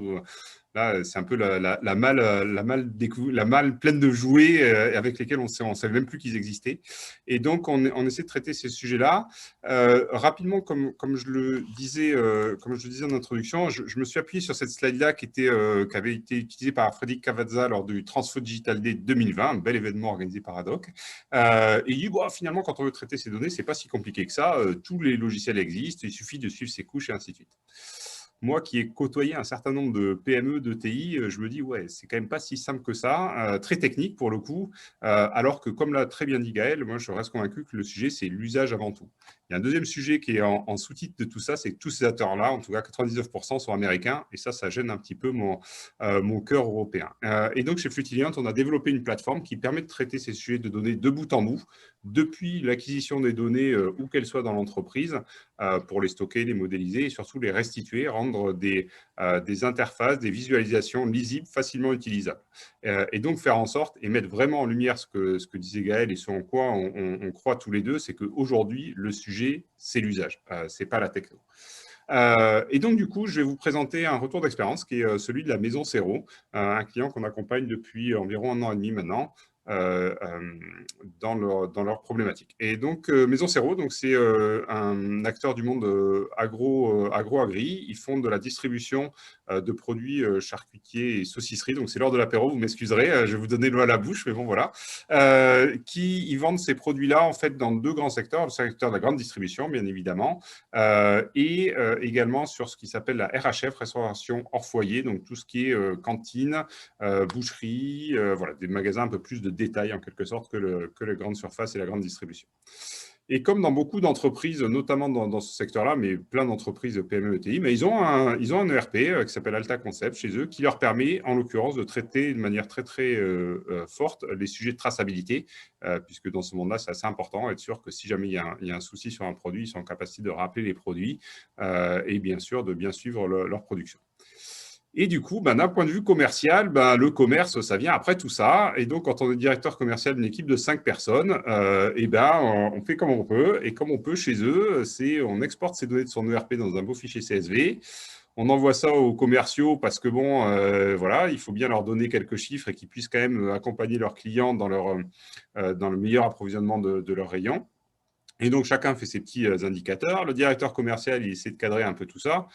Là, c'est un peu la malle pleine de jouets avec lesquels on ne savait même plus qu'ils existaient. Et donc, on essaie de traiter ces sujets-là. Rapidement, comme je le disais en introduction, je me suis appuyé sur cette slide-là qui avait été utilisée par Frédéric Cavazza lors du Transfo Digital Day 2020, un bel événement organisé par Adoc. Et il dit, finalement, quand on veut traiter ces données, ce n'est pas si compliqué que ça. Tous les logiciels existent, il suffit de suivre ces couches et ainsi de suite. Moi qui ai côtoyé un certain nombre de PME, de TI, je me dis, ouais, c'est quand même pas si simple que ça, très technique pour le coup, alors que comme l'a très bien dit Gaël, moi je reste convaincu que le sujet, c'est l'usage avant tout. Il y a un deuxième sujet qui est en sous-titre de tout ça, c'est que tous ces acteurs-là, en tout cas 99% sont américains, et ça gêne un petit peu mon cœur européen. Et donc chez Flutiliant, on a développé une plateforme qui permet de traiter ces sujets de données de bout en bout, depuis l'acquisition des données, où qu'elles soient dans l'entreprise, pour les stocker, les modéliser et surtout les restituer, rendre des interfaces, des visualisations lisibles, facilement utilisables. Et donc faire en sorte et mettre vraiment en lumière ce que disait Gaël et ce en quoi on croit tous les deux, c'est qu'aujourd'hui, le sujet, c'est l'usage, ce n'est pas la techno. Et donc, du coup, je vais vous présenter un retour d'expérience qui est celui de la Maison Cero, un client qu'on accompagne depuis environ 1 an et demi maintenant, dans leur problématique. Et donc, Maison Cero, c'est un acteur du monde agro-agri. Ils font de la distribution de produits charcutiers et saucisseries. Donc, c'est l'heure de l'apéro, vous m'excuserez, je vais vous donner l'eau à la bouche, mais bon, voilà. Ils vendent ces produits-là, en fait, dans 2 grands secteurs. Le secteur de la grande distribution, bien évidemment, et également sur ce qui s'appelle la RHF, restauration hors foyer, donc tout ce qui est cantine, boucherie, voilà, des magasins un peu plus de détail en quelque sorte que les grandes surfaces et la grande distribution. Et comme dans beaucoup d'entreprises, notamment dans ce secteur-là, mais plein d'entreprises PME, ETI, mais ils ont un ERP qui s'appelle Alta Concept chez eux, qui leur permet, en l'occurrence, de traiter de manière très, très forte les sujets de traçabilité, puisque dans ce monde-là, c'est assez important, être sûr que si jamais il y a un souci sur un produit, ils sont en capacité de rappeler les produits et bien sûr de bien suivre leur production. Et du coup, d'un point de vue commercial, le commerce, ça vient après tout ça. Et donc, quand on est directeur commercial d'une équipe de 5 personnes, on fait comme on peut. Et comme on peut chez eux, on exporte ces données de son ERP dans un beau fichier CSV. On envoie ça aux commerciaux parce que, voilà, il faut bien leur donner quelques chiffres et qu'ils puissent quand même accompagner leurs clients dans le meilleur approvisionnement de leurs rayons. Et donc, chacun fait ses petits indicateurs. Le directeur commercial, il essaie de cadrer un peu tout ça.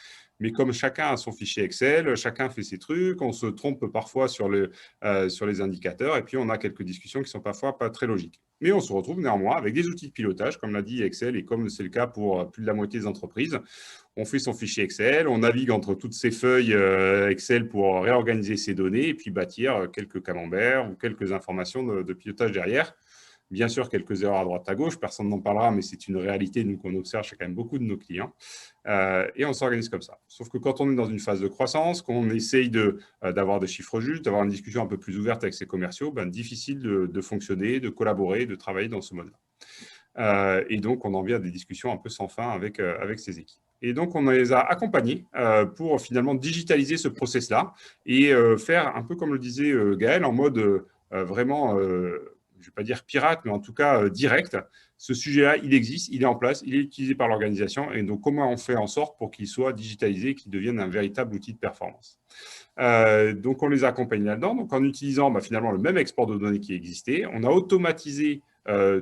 Mais comme chacun a son fichier Excel, chacun fait ses trucs, on se trompe parfois sur les indicateurs et puis on a quelques discussions qui sont parfois pas très logiques. Mais on se retrouve néanmoins avec des outils de pilotage, comme l'a dit Excel et comme c'est le cas pour plus de la moitié des entreprises. On fait son fichier Excel, on navigue entre toutes ces feuilles Excel pour réorganiser ses données et puis bâtir quelques camemberts ou quelques informations de pilotage derrière. Bien sûr, quelques erreurs à droite à gauche, personne n'en parlera, mais c'est une réalité nous qu'on observe chez quand même beaucoup de nos clients. Et on s'organise comme ça. Sauf que quand on est dans une phase de croissance, qu'on essaye d'avoir des chiffres justes, d'avoir une discussion un peu plus ouverte avec ses commerciaux, difficile de fonctionner, de collaborer, de travailler dans ce mode-là. Et donc, on en vient à des discussions un peu sans fin avec ces équipes. Et donc, on les a accompagnés pour finalement digitaliser ce process-là et faire un peu comme le disait Gaël, en mode vraiment... je ne vais pas dire pirate, mais en tout cas direct. Ce sujet-là, il existe, il est en place, il est utilisé par l'organisation. Et donc, comment on fait en sorte pour qu'il soit digitalisé, qu'il devienne un véritable outil de performance? Donc, on les a accompagnés là-dedans. Donc, en utilisant finalement le même export de données qui existait, on a automatisé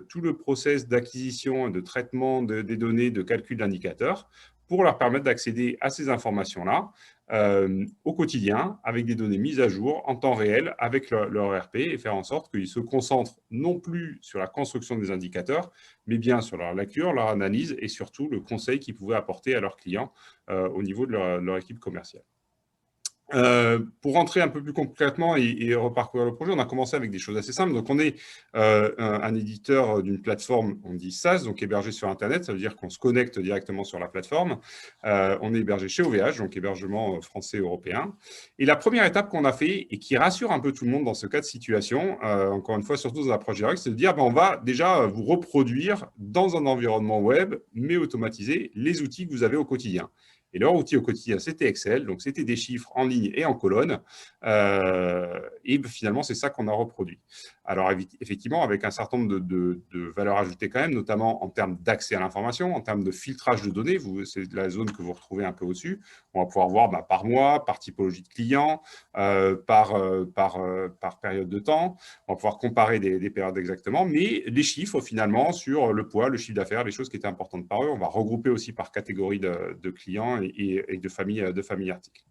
tout le process d'acquisition et de traitement des données, de calcul d'indicateurs, pour leur permettre d'accéder à ces informations-là au quotidien, avec des données mises à jour en temps réel avec leur ERP et faire en sorte qu'ils se concentrent non plus sur la construction des indicateurs, mais bien sur leur lecture, leur analyse et surtout le conseil qu'ils pouvaient apporter à leurs clients au niveau de leur équipe commerciale. Pour rentrer un peu plus concrètement et reparcourir le projet, on a commencé avec des choses assez simples. Donc, on est un éditeur d'une plateforme, on dit SaaS, donc hébergé sur Internet. Ça veut dire qu'on se connecte directement sur la plateforme. On est hébergé chez OVH, donc hébergement français européen. Et la première étape qu'on a fait, et qui rassure un peu tout le monde dans ce cas de situation, encore une fois, surtout dans l'approche directe, c'est de dire on va déjà vous reproduire dans un environnement web, mais automatisé, les outils que vous avez au quotidien. Et leur outil au quotidien, c'était Excel, donc c'était des chiffres en ligne et en colonne. Et finalement, c'est ça qu'on a reproduit. Alors, effectivement, avec un certain nombre de valeurs ajoutées quand même, notamment en termes d'accès à l'information, en termes de filtrage de données. C'est la zone que vous retrouvez un peu au-dessus. On va pouvoir voir par mois, par typologie de client, par période de temps. On va pouvoir comparer des périodes exactement. Mais les chiffres, finalement, sur le poids, le chiffre d'affaires, les choses qui étaient importantes par eux, on va regrouper aussi par catégorie de clients et de famille articles.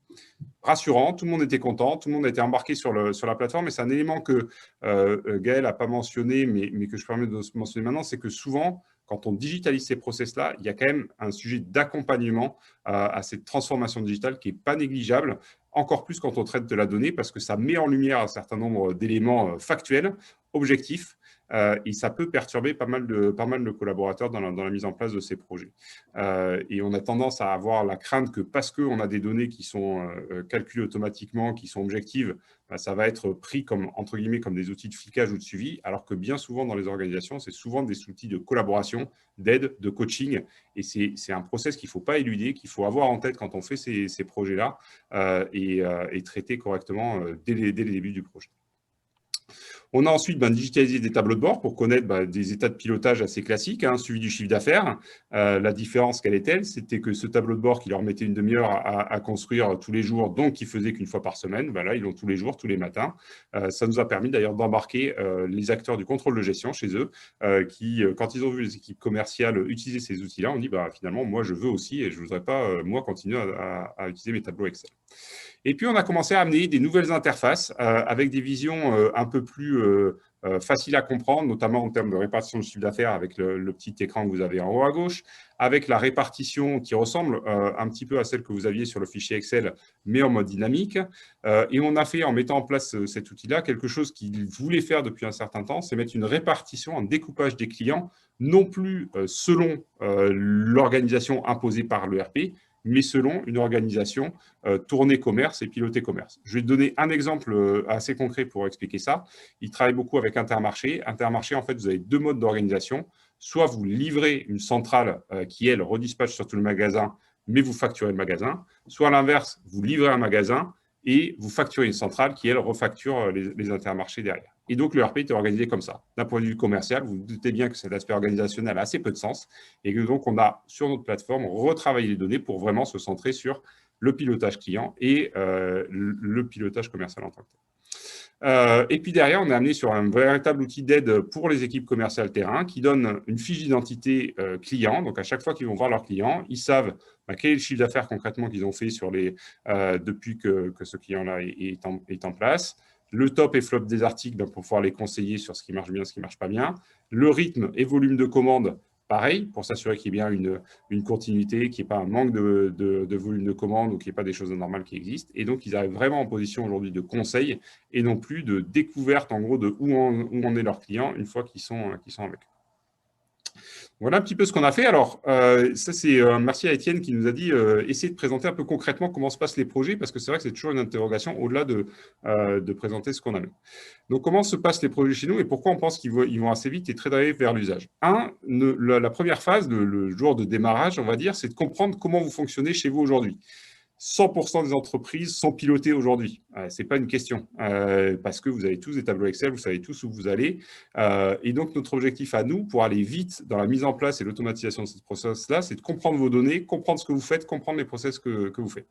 Rassurant, tout le monde était content, tout le monde a été embarqué sur la plateforme. Et c'est un élément que Gaël n'a pas mentionné, mais que je permets de mentionner maintenant, c'est que souvent, quand on digitalise ces process-là, il y a quand même un sujet d'accompagnement à cette transformation digitale qui n'est pas négligeable, encore plus quand on traite de la donnée, parce que ça met en lumière un certain nombre d'éléments factuels, objectifs, et ça peut perturber pas mal de collaborateurs dans la mise en place de ces projets. Et on a tendance à avoir la crainte que parce qu'on a des données qui sont calculées automatiquement, qui sont objectives, ça va être pris comme, entre guillemets, comme des outils de flicage ou de suivi, alors que bien souvent dans les organisations, c'est souvent des outils de collaboration, d'aide, de coaching, et c'est un process qu'il ne faut pas éluder, qu'il faut avoir en tête quand on fait ces projets-là et traiter correctement dès les débuts du projet. On a ensuite digitalisé des tableaux de bord pour connaître des états de pilotage assez classiques, suivi du chiffre d'affaires. La différence, quelle est-elle? C'était que ce tableau de bord qui leur mettait une demi-heure à construire tous les jours, donc qui faisait qu'une fois par semaine, là, ils l'ont tous les jours, tous les matins. Ça nous a permis d'ailleurs d'embarquer les acteurs du contrôle de gestion chez eux, qui, quand ils ont vu les équipes commerciales utiliser ces outils-là, on dit finalement, moi, je veux aussi et je ne voudrais pas, moi, continuer à utiliser mes tableaux Excel. Et puis, on a commencé à amener des nouvelles interfaces avec des visions un peu plus faciles à comprendre, notamment en termes de répartition de chiffre d'affaires avec le petit écran que vous avez en haut à gauche, avec la répartition qui ressemble un petit peu à celle que vous aviez sur le fichier Excel, mais en mode dynamique. Et on a fait, en mettant en place cet outil-là, quelque chose qu'ils voulaient faire depuis un certain temps, c'est mettre une répartition, un découpage des clients, non plus selon l'organisation imposée par l'ERP, mais selon une organisation tournée commerce et pilotée commerce. Je vais te donner un exemple assez concret pour expliquer ça. Ils travaillent beaucoup avec Intermarché. Intermarché, en fait, vous avez deux modes d'organisation. Soit vous livrez une centrale qui, elle, redispatche sur tout le magasin, mais vous facturez le magasin. Soit à l'inverse, vous livrez un magasin et vous facturez une centrale qui, elle, refacture les Intermarchés derrière. Et donc, le RP est organisé comme ça. D'un point de vue commercial, vous vous doutez bien que cet aspect organisationnel a assez peu de sens et que donc, on a, sur notre plateforme, retravaillé les données pour vraiment se centrer sur le pilotage client et le pilotage commercial en tant que tel. Et puis derrière, on est amené sur un véritable outil d'aide pour les équipes commerciales terrain qui donne une fiche d'identité client. Donc, à chaque fois qu'ils vont voir leurs clients, ils savent quel est le chiffre d'affaires concrètement qu'ils ont fait depuis que ce client-là est en place. Le top et flop des articles pour pouvoir les conseiller sur ce qui marche bien, ce qui ne marche pas bien. Le rythme et volume de commandes, pareil, pour s'assurer qu'il y ait bien une continuité, qu'il n'y ait pas un manque de volume de commandes ou qu'il n'y ait pas des choses anormales qui existent. Et donc, ils arrivent vraiment en position aujourd'hui de conseil et non plus de découverte, en gros, de où en est leur client une fois qu'ils sont avec. Voilà un petit peu ce qu'on a fait. Alors, ça, c'est merci à Étienne qui nous a dit essayez de présenter un peu concrètement comment se passent les projets, parce que c'est vrai que c'est toujours une interrogation au-delà de présenter ce qu'on a. Donc, comment se passent les projets chez nous et pourquoi on pense qu'ils vont assez vite et très vite vers l'usage? La première phase, le jour de démarrage, on va dire, c'est de comprendre comment vous fonctionnez chez vous aujourd'hui. 100% des entreprises sont pilotées aujourd'hui. Ce n'est pas une question, parce que vous avez tous des tableaux Excel, vous savez tous où vous allez. Et donc, notre objectif à nous, pour aller vite dans la mise en place et l'automatisation de ce process-là, c'est de comprendre vos données, comprendre ce que vous faites, comprendre les process que vous faites.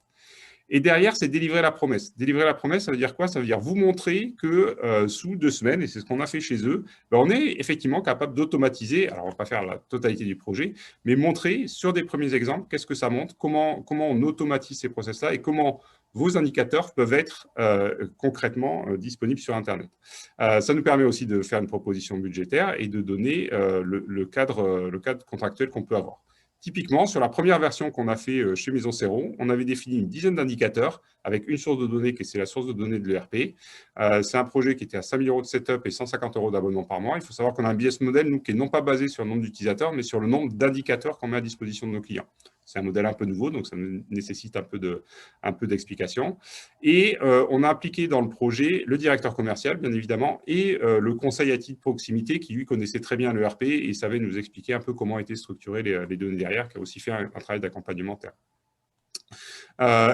Et derrière, c'est délivrer la promesse. Délivrer la promesse, ça veut dire quoi? Ça veut dire vous montrer que sous 2 semaines, et c'est ce qu'on a fait chez eux, on est effectivement capable d'automatiser, alors on ne va pas faire la totalité du projet, mais montrer sur des premiers exemples qu'est-ce que ça montre, comment on automatise ces process-là et comment vos indicateurs peuvent être concrètement disponibles sur Internet. Ça nous permet aussi de faire une proposition budgétaire et de donner le cadre contractuel qu'on peut avoir. Typiquement, sur la première version qu'on a fait chez Maison Serreau, on avait défini une dizaine d'indicateurs avec une source de données qui est la source de données de l'ERP. C'est un projet qui était à 5 000 € de setup et 150 € d'abonnement par mois. Il faut savoir qu'on a un business model, nous, qui n'est non pas basé sur le nombre d'utilisateurs, mais sur le nombre d'indicateurs qu'on met à disposition de nos clients. C'est un modèle un peu nouveau, donc ça nécessite un peu d'explication. Et on a appliqué dans le projet le directeur commercial, bien évidemment, et le conseil IT de proximité qui, lui, connaissait très bien l'ERP et savait nous expliquer un peu comment étaient structurées les données derrière, qui a aussi fait un travail d'accompagnement terme.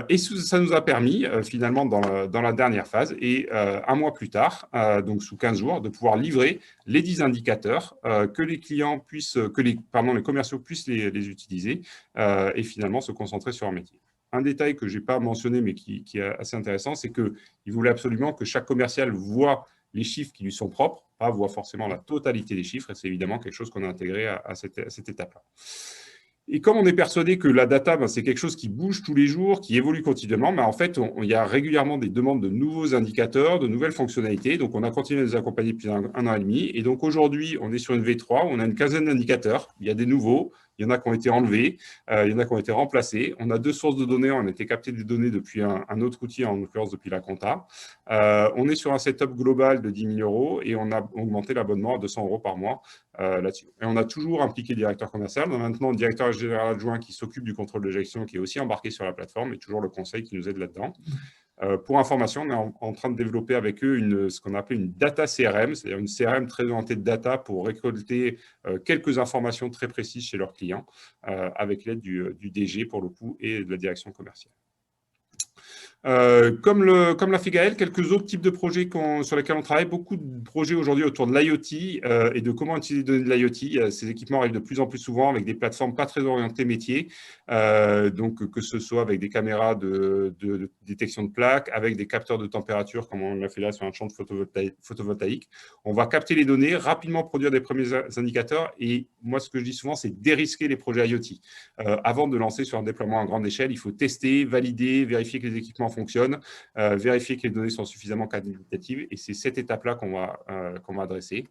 Et ça nous a permis, finalement, dans la dernière phase, et un mois plus tard, donc sous 15 jours, de pouvoir livrer les 10 indicateurs que les clients puissent, les commerciaux puissent les utiliser et finalement se concentrer sur leur métier. Un détail que je n'ai pas mentionné, mais qui est assez intéressant, c'est qu'il voulait absolument que chaque commercial voit les chiffres qui lui sont propres, pas voit forcément la totalité des chiffres, et c'est évidemment quelque chose qu'on a intégré à cette étape-là. Et comme on est persuadé que la data, c'est quelque chose qui bouge tous les jours, qui évolue continuellement, en fait, il y a régulièrement des demandes de nouveaux indicateurs, de nouvelles fonctionnalités. Donc, on a continué à les accompagner depuis un an et demi. Et donc, aujourd'hui, on est sur une V3 où on a une quinzaine d'indicateurs. Il y a des nouveaux. Il y en a qui ont été enlevés, il y en a qui ont été remplacés. On a 2 sources de données. On a été capté des données depuis un autre outil, en l'occurrence depuis la compta. On est sur un setup global de 10 000 € et on a augmenté l'abonnement à 200 € par mois là-dessus. Et on a toujours impliqué le directeur commercial. On a maintenant le directeur général adjoint qui s'occupe du contrôle de gestion, qui est aussi embarqué sur la plateforme, et toujours le conseil qui nous aide là-dedans. Pour information, on est en train de développer avec eux ce qu'on appelle une data CRM, c'est-à-dire une CRM très orientée de data pour récolter quelques informations très précises chez leurs clients, avec l'aide du DG pour le coup et de la direction commerciale. Comme l'a fait Gaël, quelques autres types de projets sur lesquels on travaille. Beaucoup de projets aujourd'hui autour de l'IoT et de comment utiliser les données de l'IoT. Ces équipements arrivent de plus en plus souvent avec des plateformes pas très orientées métiers, donc que ce soit avec des caméras de détection de plaques, avec des capteurs de température, comme on l'a fait là sur un champ de photovoltaïque. On va capter les données, rapidement produire des premiers indicateurs. Et moi, ce que je dis souvent, c'est dérisquer les projets IoT. Avant de lancer sur un déploiement à grande échelle, il faut tester, valider, vérifier que les équipements fonctionnent, vérifier que les données sont suffisamment qualitatives, et c'est cette étape-là qu'on va adresser.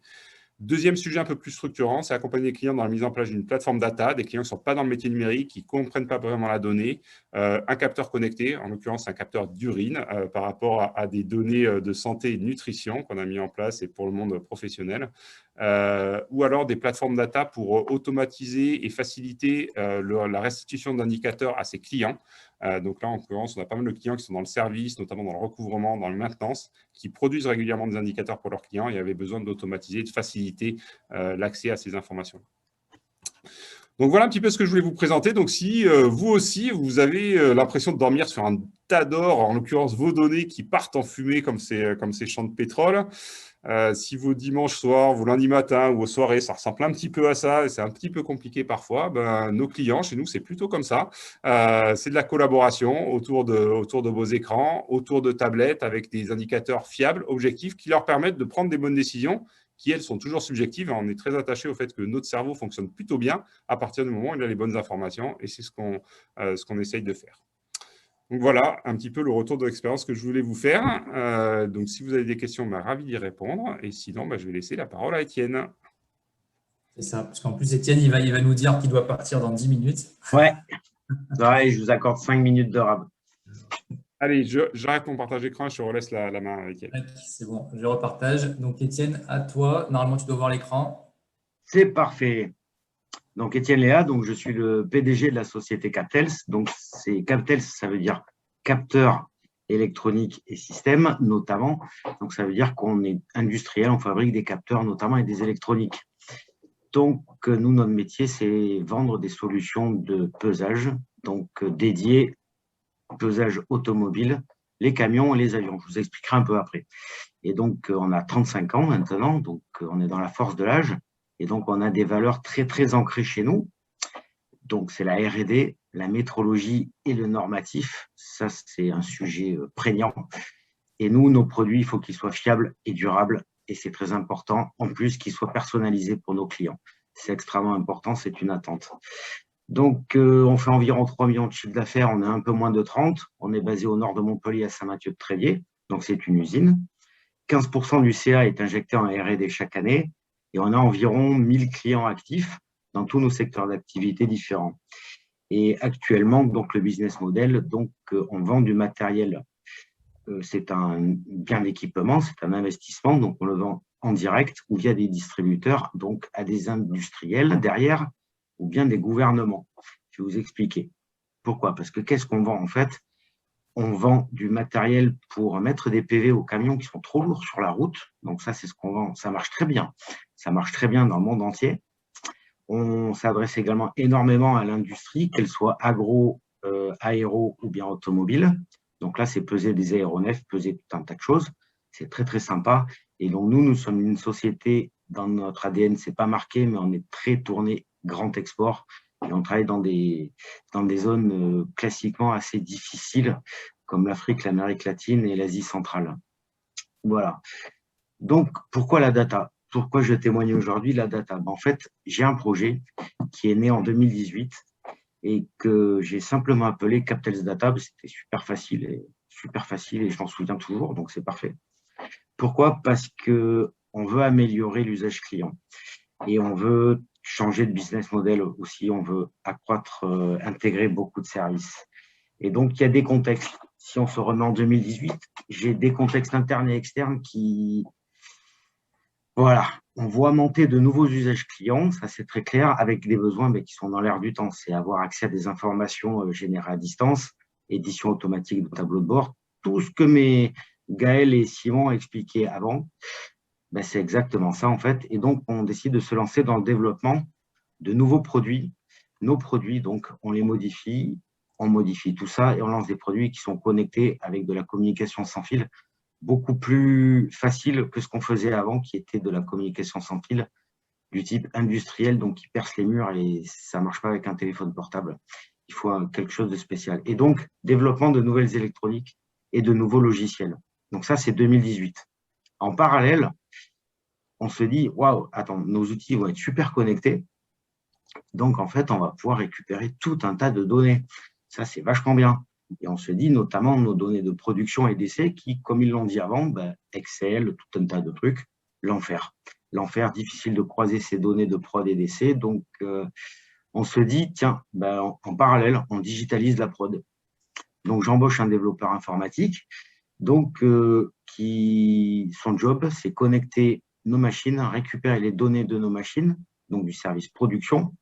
Deuxième sujet un peu plus structurant, c'est accompagner les clients dans la mise en place d'une plateforme data, des clients qui ne sont pas dans le métier numérique, qui ne comprennent pas vraiment la donnée, un capteur connecté, en l'occurrence un capteur d'urine par rapport à des données de santé et de nutrition qu'on a mis en place et pour le monde professionnel, ou alors des plateformes data pour automatiser et faciliter la restitution d'indicateurs à ses clients. Donc là, en l'occurrence, on a pas mal de clients qui sont dans le service, notamment dans le recouvrement, dans la maintenance, qui produisent régulièrement des indicateurs pour leurs clients et avaient besoin d'automatiser, de faciliter l'accès à ces informations. Donc voilà un petit peu ce que je voulais vous présenter. Donc si vous aussi, vous avez l'impression de dormir sur un tas d'or, en l'occurrence vos données qui partent en fumée comme ces champs de pétrole, si vos dimanches soirs, vos lundis matins ou vos soirées, ça ressemble un petit peu à ça, et c'est un petit peu compliqué parfois, nos clients, chez nous, c'est plutôt comme ça. C'est de la collaboration autour de vos écrans, autour de tablettes avec des indicateurs fiables, objectifs, qui leur permettent de prendre des bonnes décisions, qui, elles, sont toujours subjectives. On est très attaché au fait que notre cerveau fonctionne plutôt bien à partir du moment où il a les bonnes informations, et c'est ce qu'on essaye de faire. Donc voilà un petit peu le retour de l'expérience que je voulais vous faire. Donc si vous avez des questions, ravi d'y répondre. Et sinon, je vais laisser la parole à Étienne. C'est ça, parce qu'en plus, Étienne, il va nous dire qu'il doit partir dans 10 minutes. Ouais, je vous accorde 5 minutes de rab. Allez, j'arrête mon partage d'écran et je te relaisse la main à Étienne. C'est bon, je repartage. Donc Étienne, à toi. Normalement, tu dois voir l'écran. C'est parfait. Donc, Étienne Léa, donc je suis le PDG de la société Captels. Donc, c'est Captels, ça veut dire capteur électronique et système, notamment. Donc, ça veut dire qu'on est industriel, on fabrique des capteurs notamment et des électroniques. Donc, nous, notre métier, c'est vendre des solutions de pesage, donc dédiées au pesage automobile, les camions et les avions. Je vous expliquerai un peu après. Et donc, on a 35 ans maintenant, donc on est dans la force de l'âge. Et donc, on a des valeurs très, très ancrées chez nous. Donc, c'est la R&D, la métrologie et le normatif. Ça, c'est un sujet prégnant. Et nous, nos produits, il faut qu'ils soient fiables et durables. Et c'est très important, en plus, qu'ils soient personnalisés pour nos clients. C'est extrêmement important, c'est une attente. Donc, on fait environ 3 millions de chiffres d'affaires. On est un peu moins de 30. On est basé au nord de Montpellier, à Saint-Mathieu-de-Tréviers. Donc, c'est une usine. 15% du CA est injecté en R&D chaque année. Et on a environ 1000 clients actifs. dans tous nos secteurs d'activité différents. Et actuellement, donc, le business model, donc, on vend du matériel. C'est un bien d'équipement, c'est un investissement, donc on le vend en direct ou via des distributeurs, donc à des industriels derrière ou bien des gouvernements. Je vais vous expliquer. Pourquoi? Parce que qu'est-ce qu'on vend en fait? On vend du matériel pour mettre des PV aux camions qui sont trop lourds sur la route. Donc ça, c'est ce qu'on vend. Ça marche très bien. Ça marche très bien dans le monde entier. On s'adresse également énormément à l'industrie, qu'elle soit agro, aéro ou bien automobile. Donc là, c'est peser des aéronefs, peser tout un tas de choses. C'est très, très sympa. Et donc, nous sommes une société, dans notre ADN, c'est pas marqué, mais on est très tourné grand export. Et on travaille dans des zones classiquement assez difficiles, comme l'Afrique, l'Amérique latine et l'Asie centrale. Voilà. Donc, pourquoi la data? Pourquoi je témoigne aujourd'hui de la data? En fait, j'ai un projet qui est né en 2018 et que j'ai simplement appelé Captels Data. C'était super facile et je m'en souviens toujours, donc c'est parfait. Pourquoi? Parce qu'on veut améliorer l'usage client et on veut changer de business model aussi, on veut accroître, intégrer beaucoup de services. Et donc, il y a des contextes. Si on se remet en 2018, j'ai des contextes internes et externes qui… Voilà, on voit monter de nouveaux usages clients, ça c'est très clair, avec des besoins qui sont dans l'air du temps. C'est avoir accès à des informations générées à distance, édition automatique de tableau de bord, tout ce que mes Gaël et Simon expliquaient avant, c'est exactement ça en fait. Et donc, on décide de se lancer dans le développement de nouveaux produits. Nos produits, donc, on les modifie, on modifie tout ça et on lance des produits qui sont connectés avec de la communication sans fil, beaucoup plus facile que ce qu'on faisait avant, qui était de la communication sans fil, du type industriel, donc qui perce les murs et ça ne marche pas avec un téléphone portable. Il faut quelque chose de spécial. Et donc, développement de nouvelles électroniques et de nouveaux logiciels. Donc ça, c'est 2018. En parallèle, on se dit, waouh, attends, nos outils vont être super connectés. Donc, en fait, on va pouvoir récupérer tout un tas de données. Ça, c'est vachement bien. Et on se dit notamment nos données de production et d'essai qui, comme ils l'ont dit avant, Excel, tout un tas de trucs, l'enfer. L'enfer, difficile de croiser ces données de prod et d'essai. Donc, on se dit, tiens, en parallèle, on digitalise la prod. Donc, j'embauche un développeur informatique, donc son job, c'est connecter nos machines, récupérer les données de nos machines, donc du service production,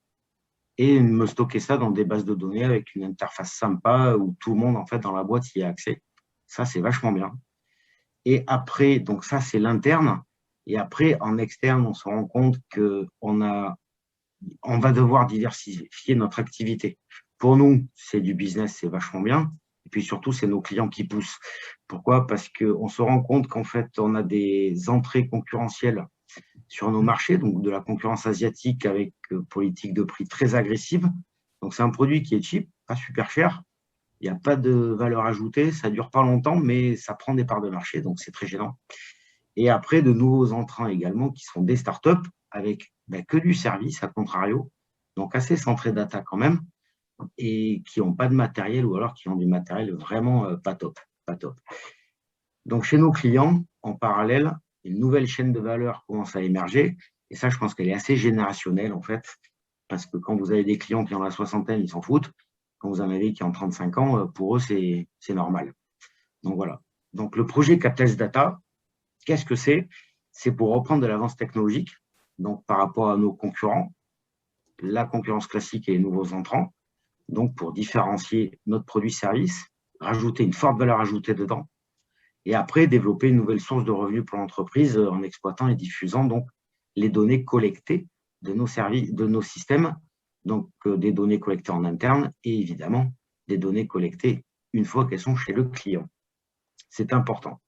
et me stocker ça dans des bases de données avec une interface sympa où tout le monde, en fait, dans la boîte y a accès. Ça, c'est vachement bien. Et après, donc ça, c'est l'interne. Et après, en externe, on se rend compte qu'on va devoir diversifier notre activité. Pour nous, c'est du business, c'est vachement bien. Et puis surtout, c'est nos clients qui poussent. Pourquoi? Parce qu'on se rend compte qu'en fait, on a des entrées concurrentielles sur nos marchés, donc de la concurrence asiatique avec politique de prix très agressive. Donc, c'est un produit qui est cheap, pas super cher. Il n'y a pas de valeur ajoutée, ça ne dure pas longtemps, mais ça prend des parts de marché, donc c'est très gênant. Et après, de nouveaux entrants également qui sont des startups avec que du service, à contrario, donc assez centré data quand même, et qui n'ont pas de matériel ou alors qui ont du matériel vraiment pas top. Donc, chez nos clients, en parallèle, une nouvelle chaîne de valeur commence à émerger. Et ça, je pense qu'elle est assez générationnelle, en fait, parce que quand vous avez des clients qui ont la soixantaine, ils s'en foutent. Quand vous en avez qui ont 35 ans, pour eux, c'est normal. Donc, voilà. Donc, le projet Captels Data, qu'est-ce que c'est? C'est pour reprendre de l'avance technologique, donc par rapport à nos concurrents, la concurrence classique et les nouveaux entrants, donc pour différencier notre produit-service, rajouter une forte valeur ajoutée dedans, et après développer une nouvelle source de revenus pour l'entreprise en exploitant et diffusant donc les données collectées de nos services, de nos systèmes, donc des données collectées en interne et évidemment des données collectées une fois qu'elles sont chez le client. C'est important.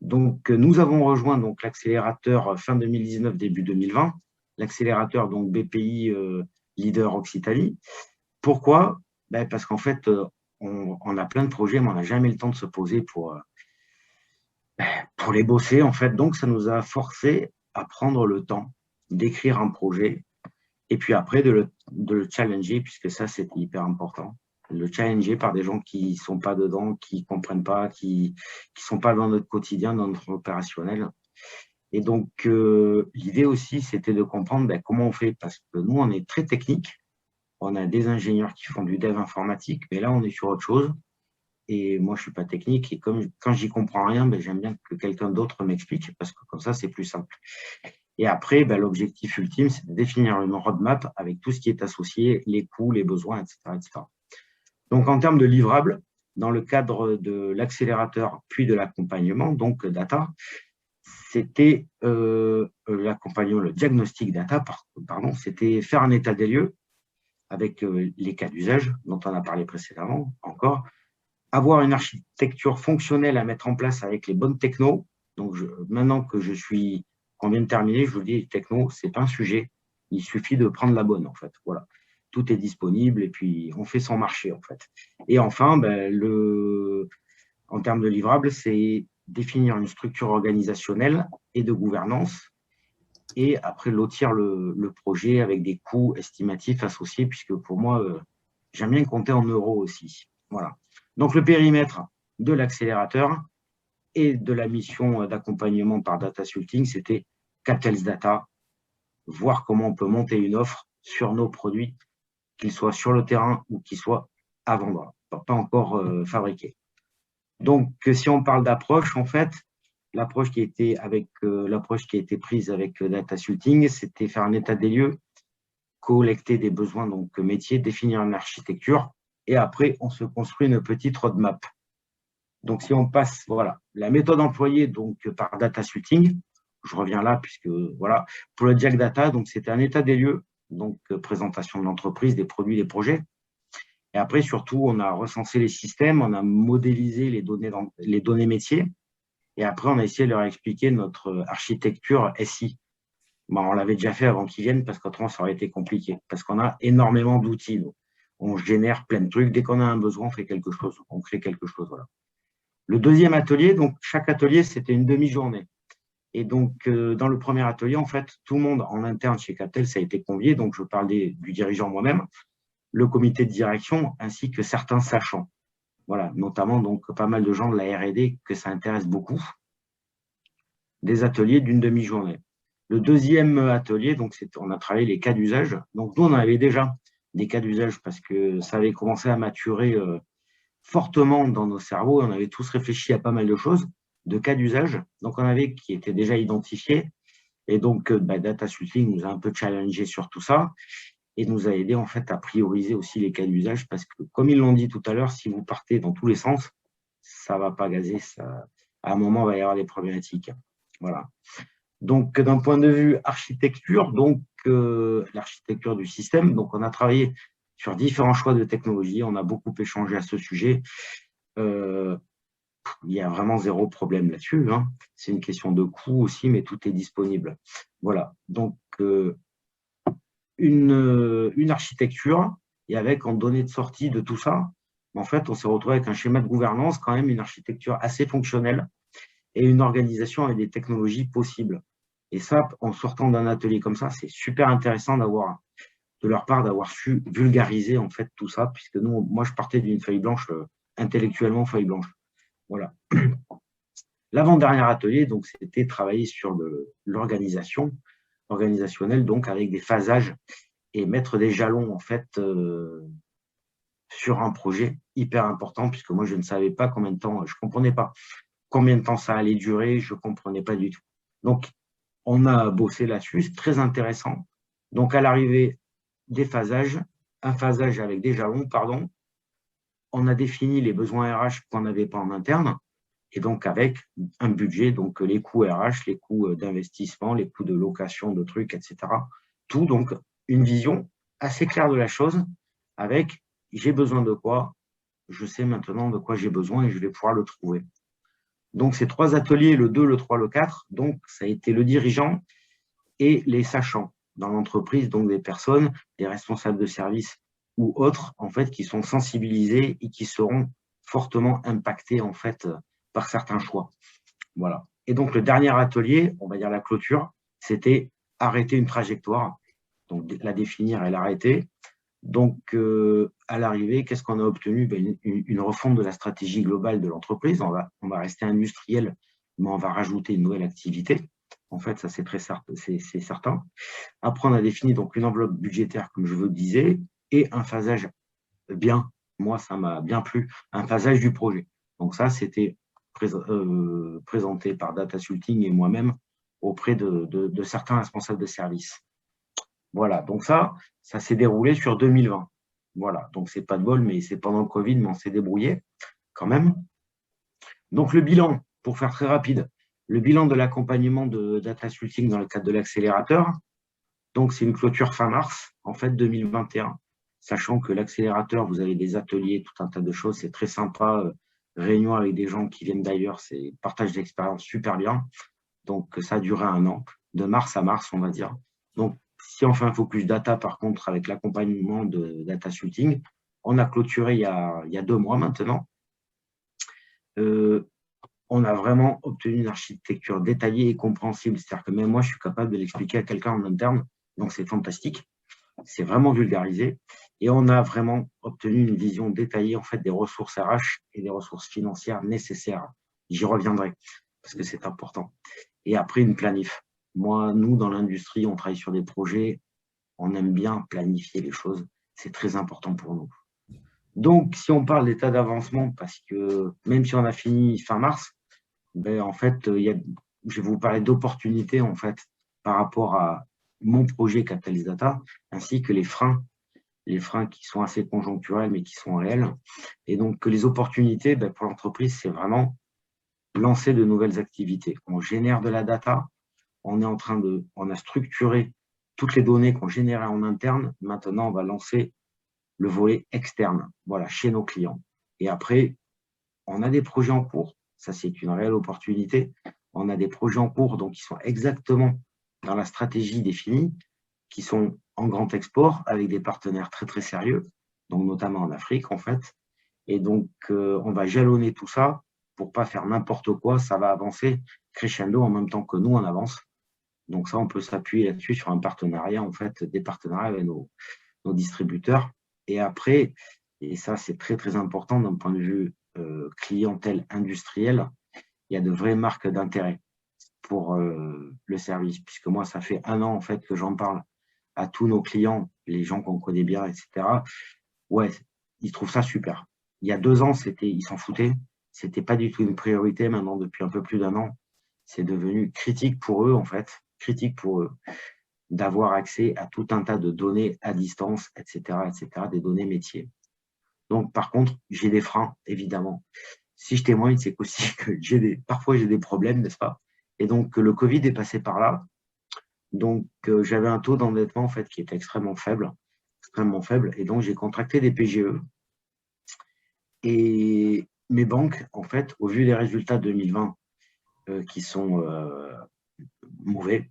Donc nous avons rejoint donc l'accélérateur fin 2019, début 2020, l'accélérateur donc BPI Leader Occitanie. Pourquoi? Parce qu'en fait, on a plein de projets, mais on n'a jamais le temps de se poser pour les bosser, en fait. Donc, ça nous a forcé à prendre le temps d'écrire un projet et puis après de le challenger, puisque ça, c'est hyper important. Le challenger par des gens qui ne sont pas dedans, qui ne comprennent pas, qui ne sont pas dans notre quotidien, dans notre opérationnel. Et donc, l'idée aussi, c'était de comprendre comment on fait, parce que nous, on est très technique. On a des ingénieurs qui font du dev informatique, mais là, on est sur autre chose. Et moi, je ne suis pas technique. Et quand j'y comprends rien, j'aime bien que quelqu'un d'autre m'explique, parce que comme ça, c'est plus simple. Et après, l'objectif ultime, c'est de définir une roadmap avec tout ce qui est associé, les coûts, les besoins, etc., etc. Donc, en termes de livrables, dans le cadre de l'accélérateur puis de l'accompagnement, donc data, c'était l'accompagnement, le diagnostic data, pardon, c'était faire un état des lieux avec les cas d'usage dont on a parlé précédemment encore, avoir une architecture fonctionnelle à mettre en place avec les bonnes technos. Donc, maintenant qu'on vient de terminer, je vous dis, les technos, ce n'est pas un sujet, il suffit de prendre la bonne, en fait. Voilà. Tout est disponible et puis on fait son marché, en fait. Et enfin, en termes de livrables, c'est définir une structure organisationnelle et de gouvernance et après lotir le projet avec des coûts estimatifs associés, puisque pour moi, j'aime bien compter en euros aussi. Voilà. Donc, le périmètre de l'accélérateur et de la mission d'accompagnement par Data Sulting, c'était Captels Data, voir comment on peut monter une offre sur nos produits, qu'ils soient sur le terrain ou qu'ils soient à vendre, pas encore fabriqués. Donc, si on parle d'approche, en fait, l'approche qui a été prise avec Data Sulting, c'était faire un état des lieux, collecter des besoins donc métiers, définir une architecture, et après, on se construit une petite roadmap. Donc, si on passe, voilà, la méthode employée donc par Data Sulting, je reviens là, puisque, voilà, pour le Diag Data, donc c'était un état des lieux, donc présentation de l'entreprise, des produits, des projets. Et après, surtout, on a recensé les systèmes, on a modélisé les données métiers, et après, on a essayé de leur expliquer notre architecture SI. On l'avait déjà fait avant qu'ils viennent, parce qu'autrement, ça aurait été compliqué, parce qu'on a énormément d'outils. On génère plein de trucs. Dès qu'on a un besoin, on fait quelque chose, on crée quelque chose. Voilà. Le deuxième atelier, donc chaque atelier, c'était une demi-journée. Et donc, dans le premier atelier, en fait, tout le monde en interne chez Captels a été convié. Donc, je parle du dirigeant moi-même, le comité de direction, ainsi que certains sachants. Voilà, notamment donc pas mal de gens de la R&D que ça intéresse beaucoup. Des ateliers d'une demi-journée. Le deuxième atelier, donc on a travaillé les cas d'usage. Donc, nous, on avait déjà des cas d'usage parce que ça avait commencé à maturer fortement dans nos cerveaux. On avait tous réfléchi à pas mal de choses, de cas d'usage. Donc, on avait qui étaient déjà identifiés. Et donc, Data Sulting nous a un peu challengé sur tout ça et nous a aidé en fait à prioriser aussi les cas d'usage parce que, comme ils l'ont dit tout à l'heure, si vous partez dans tous les sens, ça ne va pas gazer. À un moment, il va y avoir des problématiques. Voilà. Donc, d'un point de vue architecture, donc l'architecture du système, donc on a travaillé sur différents choix de technologie, on a beaucoup échangé à ce sujet. Il y a vraiment zéro problème là-dessus. Hein. C'est une question de coût aussi, mais tout est disponible. Voilà. Donc, une architecture et avec en données de sortie de tout ça, en fait, on s'est retrouvé avec un schéma de gouvernance, quand même une architecture assez fonctionnelle et une organisation avec des technologies possibles. Et ça, en sortant d'un atelier comme ça, c'est super intéressant de leur part d'avoir su vulgariser en fait tout ça, puisque moi, je partais d'une feuille blanche, intellectuellement feuille blanche. Voilà. L'avant-dernier atelier, donc, c'était travailler sur l'organisation organisationnelle, donc avec des phasages et mettre des jalons en fait sur un projet hyper important, puisque moi, je ne savais pas combien de temps, je ne comprenais pas combien de temps ça allait durer, je ne comprenais pas du tout. Donc, on a bossé là-dessus, c'est très intéressant. Donc, à l'arrivée des phasages, un phasage avec des jalons, pardon, on a défini les besoins RH qu'on n'avait pas en interne, et donc avec un budget, donc les coûts RH, les coûts d'investissement, les coûts de location de trucs, etc. Tout, donc, une vision assez claire de la chose, avec j'ai besoin de quoi, je sais maintenant de quoi j'ai besoin et je vais pouvoir le trouver. Donc, ces 3 ateliers, le 2, le 3, le 4, donc ça a été le dirigeant et les sachants dans l'entreprise, donc des personnes, des responsables de service ou autres, en fait, qui sont sensibilisés et qui seront fortement impactés, en fait, par certains choix. Voilà. Et donc, le dernier atelier, on va dire la clôture, c'était arrêter une trajectoire, donc la définir et l'arrêter. Donc, à l'arrivée, qu'est-ce qu'on a obtenu? Une refonte de la stratégie globale de l'entreprise. On va rester industriel, mais on va rajouter une nouvelle activité. En fait, ça, c'est certain. Après, on a défini donc une enveloppe budgétaire, comme je vous le disais, et un phasage bien. Moi, ça m'a bien plu, un phasage du projet. Donc ça, c'était présenté par Datasulting et moi-même auprès de certains responsables de service. Voilà, donc ça s'est déroulé sur 2020. Voilà, donc c'est pas de bol, mais c'est pendant le Covid, mais on s'est débrouillé quand même. Donc le bilan, pour faire très rapide, le bilan de l'accompagnement de Datasulting dans le cadre de l'accélérateur. Donc c'est une clôture fin mars, en fait 2021, sachant que l'accélérateur, vous avez des ateliers, tout un tas de choses, c'est très sympa, réunion avec des gens qui viennent d'ailleurs, c'est partage d'expérience super bien. Donc ça a duré 1 an, de mars à mars, on va dire. Donc si on fait un focus data, par contre, avec l'accompagnement de Datasulting, on a clôturé il y a 2 mois maintenant. On a vraiment obtenu une architecture détaillée et compréhensible. C'est-à-dire que même moi, je suis capable de l'expliquer à quelqu'un en interne. Donc, c'est fantastique. C'est vraiment vulgarisé. Et on a vraiment obtenu une vision détaillée en fait, des ressources RH et des ressources financières nécessaires. J'y reviendrai parce que c'est important. Et après, une planif. Moi, nous, dans l'industrie, on travaille sur des projets. On aime bien planifier les choses. C'est très important pour nous. Donc, si on parle d'état d'avancement, parce que même si on a fini fin mars, ben, en fait, je vais vous parler d'opportunités en fait, par rapport à mon projet Catalyst Data, ainsi que les freins qui sont assez conjoncturels, mais qui sont réels. Et donc, les opportunités, ben, pour l'entreprise, c'est vraiment lancer de nouvelles activités. On génère de la data, on a structuré toutes les données qu'on générait en interne. Maintenant, on va lancer le volet externe, voilà, chez nos clients. Et après, on a des projets en cours. Ça, c'est une réelle opportunité. On a des projets en cours, donc qui sont exactement dans la stratégie définie, qui sont en grand export avec des partenaires très, très sérieux, donc notamment en Afrique, en fait. Et donc, on va jalonner tout ça pour pas faire n'importe quoi. Ça va avancer crescendo en même temps que nous, on avance. Donc ça, on peut s'appuyer là-dessus sur un partenariat, en fait, des partenariats avec nos distributeurs. Et après, et ça, c'est très, très important d'un point de vue clientèle industrielle, il y a de vraies marques d'intérêt pour le service, puisque moi, ça fait 1 an en fait que j'en parle à tous nos clients, les gens qu'on connaît bien, etc. Ouais, ils trouvent ça super. Il y a 2 ans, ils s'en foutaient, c'était pas du tout une priorité. Maintenant, depuis un peu plus d'1 an, c'est devenu critique pour eux, en fait, critique pour eux, d'avoir accès à tout un tas de données à distance, etc., des données métiers. Donc, par contre, j'ai des freins, évidemment. Si je témoigne, c'est qu'aussi que parfois j'ai des problèmes, n'est-ce pas? Et donc, le Covid est passé par là. Donc, j'avais un taux d'endettement, en fait, qui était extrêmement faible. Et donc, j'ai contracté des PGE. Et mes banques, en fait, au vu des résultats 2020 qui sont mauvais,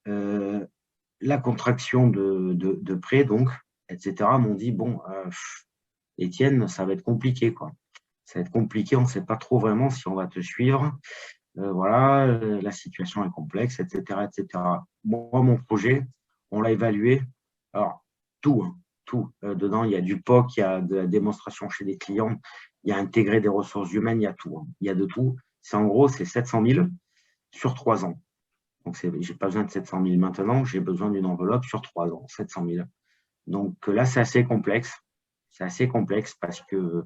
la contraction de prêt, donc, etc., m'ont dit, bon, Étienne, ça va être compliqué, quoi. Ça va être compliqué, on ne sait pas trop vraiment si on va te suivre. Voilà, la situation est complexe, etc., etc. Moi, mon projet, on l'a évalué. Alors, tout. Dedans, il y a du POC, il y a de la démonstration chez des clients, il y a intégré des ressources humaines, il y a tout. Il y a de tout. En gros, c'est 700 000 sur 3 ans. Donc, je n'ai pas besoin de 700 000 maintenant, j'ai besoin d'une enveloppe sur 3 ans, 700 000. Donc là, c'est assez complexe. C'est assez complexe parce que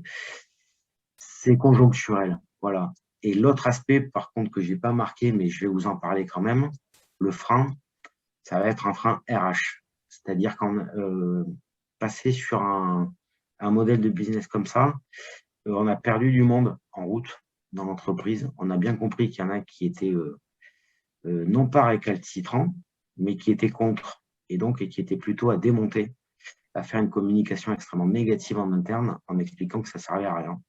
c'est conjoncturel. Voilà. Et l'autre aspect, par contre, que je n'ai pas marqué, mais je vais vous en parler quand même, le frein, ça va être un frein RH. C'est-à-dire qu'en passer sur un modèle de business comme ça, on a perdu du monde en route dans l'entreprise. On a bien compris qu'il y en a qui étaient non pas récalcitrants, mais qui étaient contre, et donc qui étaient plutôt à démonter, à faire une communication extrêmement négative en interne en expliquant que ça ne servait à rien.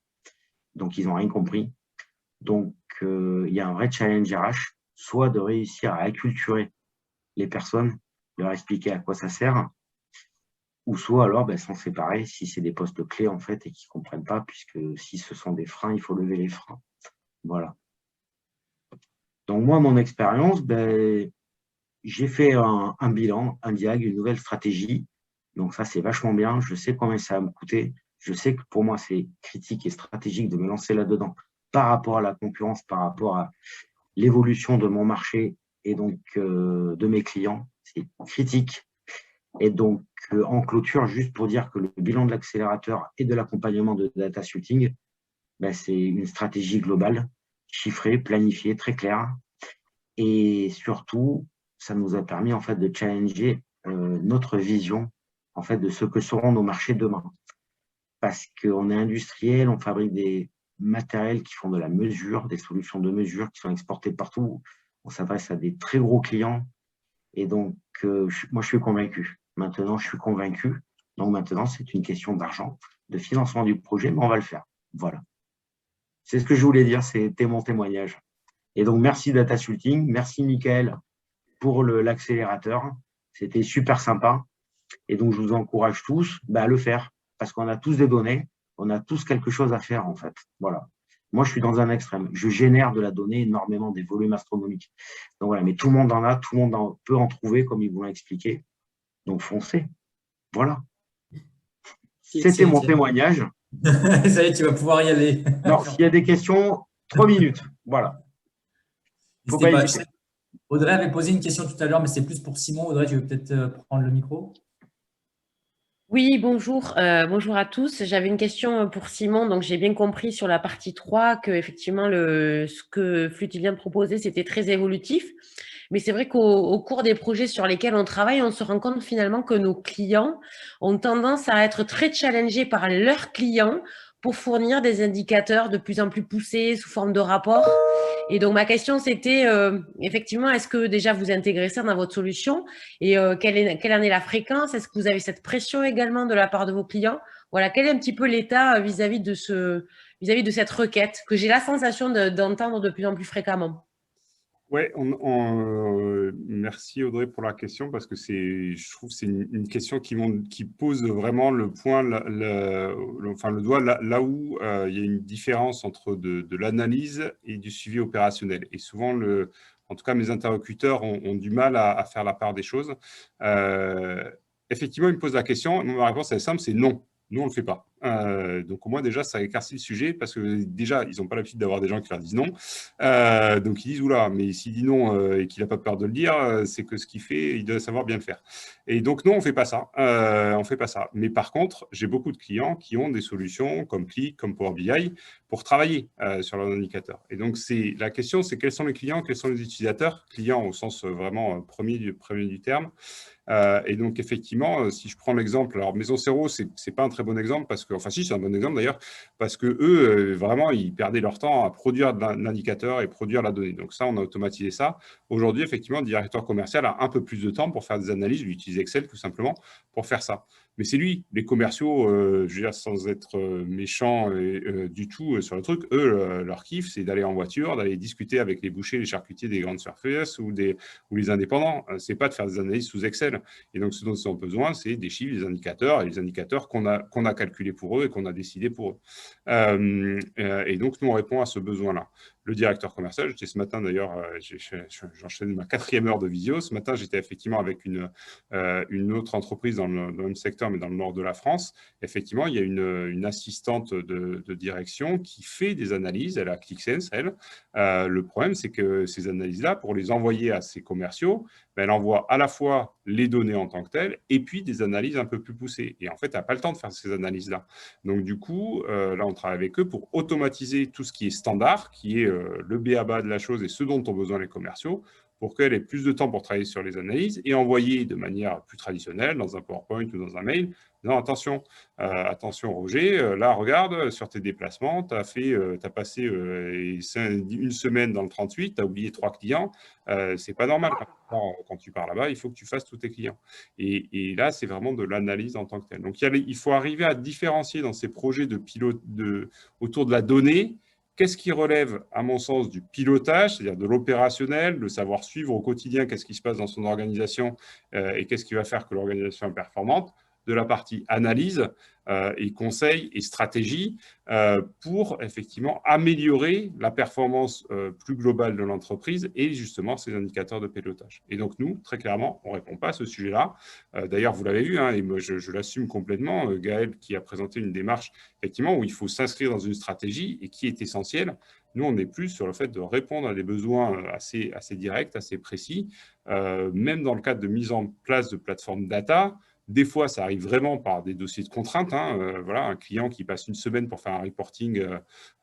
Donc, ils n'ont rien compris. Donc, il y a un vrai challenge RH, soit de réussir à acculturer les personnes, leur expliquer à quoi ça sert, ou soit alors s'en séparer si c'est des postes clés en fait et qu'ils ne comprennent pas, puisque si ce sont des freins, il faut lever les freins. Voilà. Donc moi, mon expérience, j'ai fait un bilan, un diag, une nouvelle stratégie. Donc ça, c'est vachement bien. Je sais combien ça va me coûter. Je sais que pour moi, c'est critique et stratégique de me lancer là-dedans par rapport à la concurrence, par rapport l'évolution de mon marché et donc de mes clients. C'est critique. Et donc, en clôture, juste pour dire que le bilan de l'accélérateur et de l'accompagnement de Data Shooting, ben, c'est une stratégie globale, chiffrée, planifiée, très claire. Et surtout, ça nous a permis en fait de challenger notre vision en fait de ce que seront nos marchés demain. Parce qu'on est industriel, on fabrique des matériels qui font de la mesure, des solutions de mesure qui sont exportées partout. On s'adresse à des très gros clients. Et donc, moi, je suis convaincu. Maintenant, je suis convaincu. Donc maintenant, c'est une question d'argent, de financement du projet, mais on va le faire. Voilà. C'est ce que je voulais dire, c'était mon témoignage. Et donc, merci Data Shooting, merci Michael pour l'accélérateur. C'était super sympa. Et donc, je vous encourage tous à le faire parce qu'on a tous des données, on a tous quelque chose à faire en fait. Voilà. Moi, je suis dans un extrême. Je génère de la donnée énormément, des volumes astronomiques. Donc voilà, mais tout le monde en a, tout le monde peut en trouver, comme ils vous l'ont expliqué. Donc, foncez. Voilà. C'était mon témoignage. Ça y est, tu vas pouvoir y aller. Alors, s'il y a des questions, 3 minutes. Voilà. Faut pas hésiter. Audrey avait posé une question tout à l'heure, mais c'est plus pour Simon. Audrey, tu veux peut-être prendre le micro? Oui, bonjour. Bonjour à tous. J'avais une question pour Simon. Donc, j'ai bien compris sur la partie 3 que effectivement ce que Fluty vient de proposer, c'était très évolutif. Mais c'est vrai qu'au cours des projets sur lesquels on travaille, on se rend compte finalement que nos clients ont tendance à être très challengés par leurs clients pour fournir des indicateurs de plus en plus poussés sous forme de rapports. Et donc, ma question, c'était effectivement, est-ce que déjà vous intégrez ça dans votre solution et quelle en est la fréquence? Est-ce que vous avez cette pression également de la part de vos clients? Voilà, quel est un petit peu l'état vis-à-vis de cette requête que j'ai la sensation d'entendre de plus en plus fréquemment? Oui, merci Audrey pour la question parce que je trouve que c'est une question qui pose vraiment le point, le doigt là où il y a une différence entre de l'analyse et du suivi opérationnel. Et souvent, en tout cas, mes interlocuteurs ont du mal à faire la part des choses. Effectivement, ils me posent la question. Ma réponse est simple, c'est non. Nous, on ne le fait pas. Donc, au moins, déjà, ça éclaircit le sujet parce que déjà, ils n'ont pas l'habitude d'avoir des gens qui leur disent non. Donc, ils disent, oula, mais s'il dit non et qu'il n'a pas peur de le dire, c'est que ce qu'il fait, il doit savoir bien le faire. Et donc, non, on ne fait pas ça. On fait pas ça. Mais par contre, j'ai beaucoup de clients qui ont des solutions comme Qlik, comme Power BI pour travailler sur leurs indicateurs. Et donc, la question, c'est quels sont les clients, quels sont les utilisateurs, clients au sens vraiment premier du terme. Et donc, effectivement, si je prends l'exemple, alors Maison Zéro, c'est pas un très bon exemple, parce que, enfin si, c'est un bon exemple d'ailleurs, parce que eux, vraiment, ils perdaient leur temps à produire l'indicateur et produire la donnée. Donc ça, on a automatisé ça. Aujourd'hui, effectivement, le directeur commercial a un peu plus de temps pour faire des analyses, il utilise Excel tout simplement pour faire ça. Mais c'est lui, les commerciaux, je veux dire, sans être méchant du tout sur le truc, eux, leur kiff, c'est d'aller en voiture, d'aller discuter avec les bouchers, les charcutiers des grandes surfaces ou les indépendants. C'est pas de faire des analyses sous Excel. Et donc, ce dont ils ont besoin, c'est des chiffres, des indicateurs, et les indicateurs qu'on a calculés pour eux et qu'on a décidé pour eux. Et donc, nous, on répond à ce besoin-là. Le directeur commercial, j'étais ce matin d'ailleurs, j'enchaîne ma 4e heure de visio. Ce matin, j'étais effectivement avec une autre entreprise dans le même secteur, mais dans le nord de la France. Effectivement, il y a une assistante de direction qui fait des analyses. Elle a ClickSense, elle. Le problème, c'est que ces analyses-là, pour les envoyer à ses commerciaux, elle envoie à la fois les données en tant que telles et puis des analyses un peu plus poussées. Et en fait, elle n'a pas le temps de faire ces analyses-là. Donc, du coup, là, on travaille avec eux pour automatiser tout ce qui est standard, qui est le b.a.-ba de la chose et ce dont ont besoin les commerciaux, pour qu'elle ait plus de temps pour travailler sur les analyses et envoyer de manière plus traditionnelle, dans un PowerPoint ou dans un mail, non, attention Roger, là, regarde, sur tes déplacements, tu as passé une semaine dans le 38, tu as oublié 3 clients, c'est pas normal. Quand tu pars là-bas, il faut que tu fasses tous tes clients. Et là, c'est vraiment de l'analyse en tant que telle. Donc, il faut arriver à différencier dans ces projets de pilote autour de la donnée. Qu'est-ce qui relève, à mon sens, du pilotage, c'est-à-dire de l'opérationnel, de savoir suivre au quotidien qu'est-ce qui se passe dans son organisation et qu'est-ce qui va faire que l'organisation est performante, de la partie analyse et conseil et stratégie pour effectivement améliorer la performance plus globale de l'entreprise et justement ces indicateurs de pilotage. Et donc nous, très clairement, on ne répond pas à ce sujet-là. D'ailleurs, vous l'avez vu, hein, et moi je l'assume complètement, Gaël qui a présenté une démarche effectivement où il faut s'inscrire dans une stratégie et qui est essentielle. Nous, on est plus sur le fait de répondre à des besoins assez directs, assez précis, même dans le cadre de mise en place de plateformes data. Des fois, ça arrive vraiment par des dossiers de contraintes. Voilà, un client qui passe une semaine pour faire un reporting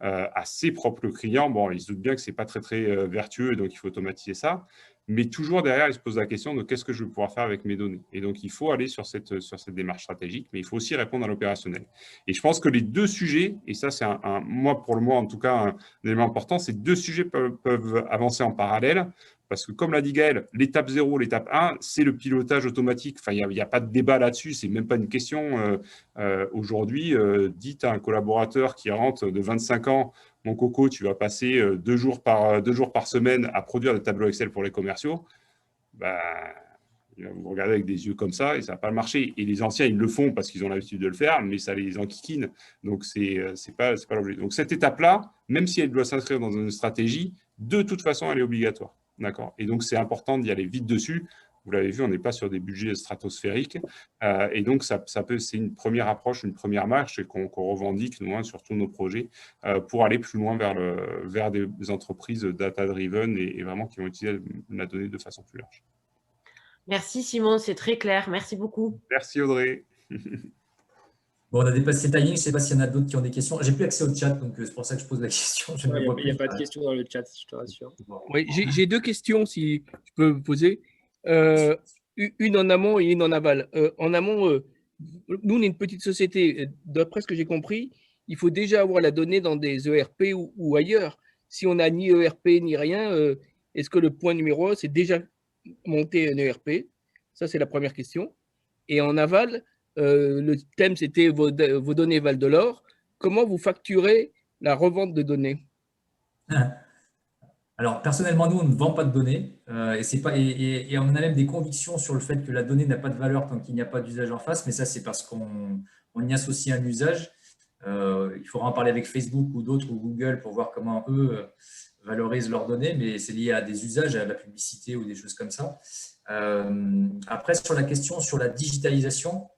à ses propres clients, bon, il se doute bien que ce n'est pas très vertueux, donc il faut automatiser ça. Mais toujours derrière, il se pose la question de qu'est-ce que je vais pouvoir faire avec mes données. Et donc, il faut aller sur cette démarche stratégique, mais il faut aussi répondre à l'opérationnel. Et je pense que les deux sujets, et ça, c'est moi, pour le moment, en tout cas, un élément important, ces deux sujets peuvent avancer en parallèle. Parce que comme l'a dit Gaël, l'étape 0, l'étape 1, c'est le pilotage automatique. Enfin, il n'y a pas de débat là-dessus, c'est même pas une question. Aujourd'hui, dites à un collaborateur qui rentre de 25 ans, mon coco, tu vas passer 2 jours par semaine à produire des tableaux Excel pour les commerciaux. Bah, il va vous regarder avec des yeux comme ça et ça ne va pas marcher. Et les anciens, ils le font parce qu'ils ont l'habitude de le faire, mais ça les enquiquine. Donc, ce n'est pas l'objet. Donc, cette étape-là, même si elle doit s'inscrire dans une stratégie, de toute façon, elle est obligatoire. D'accord. Et donc, c'est important d'y aller vite dessus. Vous l'avez vu, on n'est pas sur des budgets stratosphériques. Et donc, c'est une première approche, une première marche et qu'on revendique, nous, sur tous nos projets, pour aller plus loin vers des entreprises data-driven et vraiment qui vont utiliser la donnée de façon plus large. Merci Simon, c'est très clair. Merci beaucoup. Merci Audrey. Bon, on a dépassé le timing. Je ne sais pas s'il y en a d'autres qui ont des questions. J'ai plus accès au chat, donc c'est pour ça que je pose la question. Il n'y a pas de questions dans le chat, je te rassure. Oui, j'ai 2 questions, si je peux vous poser. Une en amont et une en aval. En amont, nous, on est une petite société. D'après ce que j'ai compris, il faut déjà avoir la donnée dans des ERP ou ailleurs. Si on n'a ni ERP ni rien, est-ce que le point numéro 1, c'est déjà monter un ERP? Ça, c'est la première question. Et en aval, le thème, c'était vos données valent de l'or. Comment vous facturez la revente de données? Alors, personnellement, nous, on ne vend pas de données et on a même des convictions sur le fait que la donnée n'a pas de valeur tant qu'il n'y a pas d'usage en face, mais ça, c'est parce qu'on y associe un usage. Il faudra en parler avec Facebook ou d'autres ou Google pour voir comment eux valorisent leurs données, mais c'est lié à des usages, à la publicité ou des choses comme ça. Après, sur la question sur la digitalisation,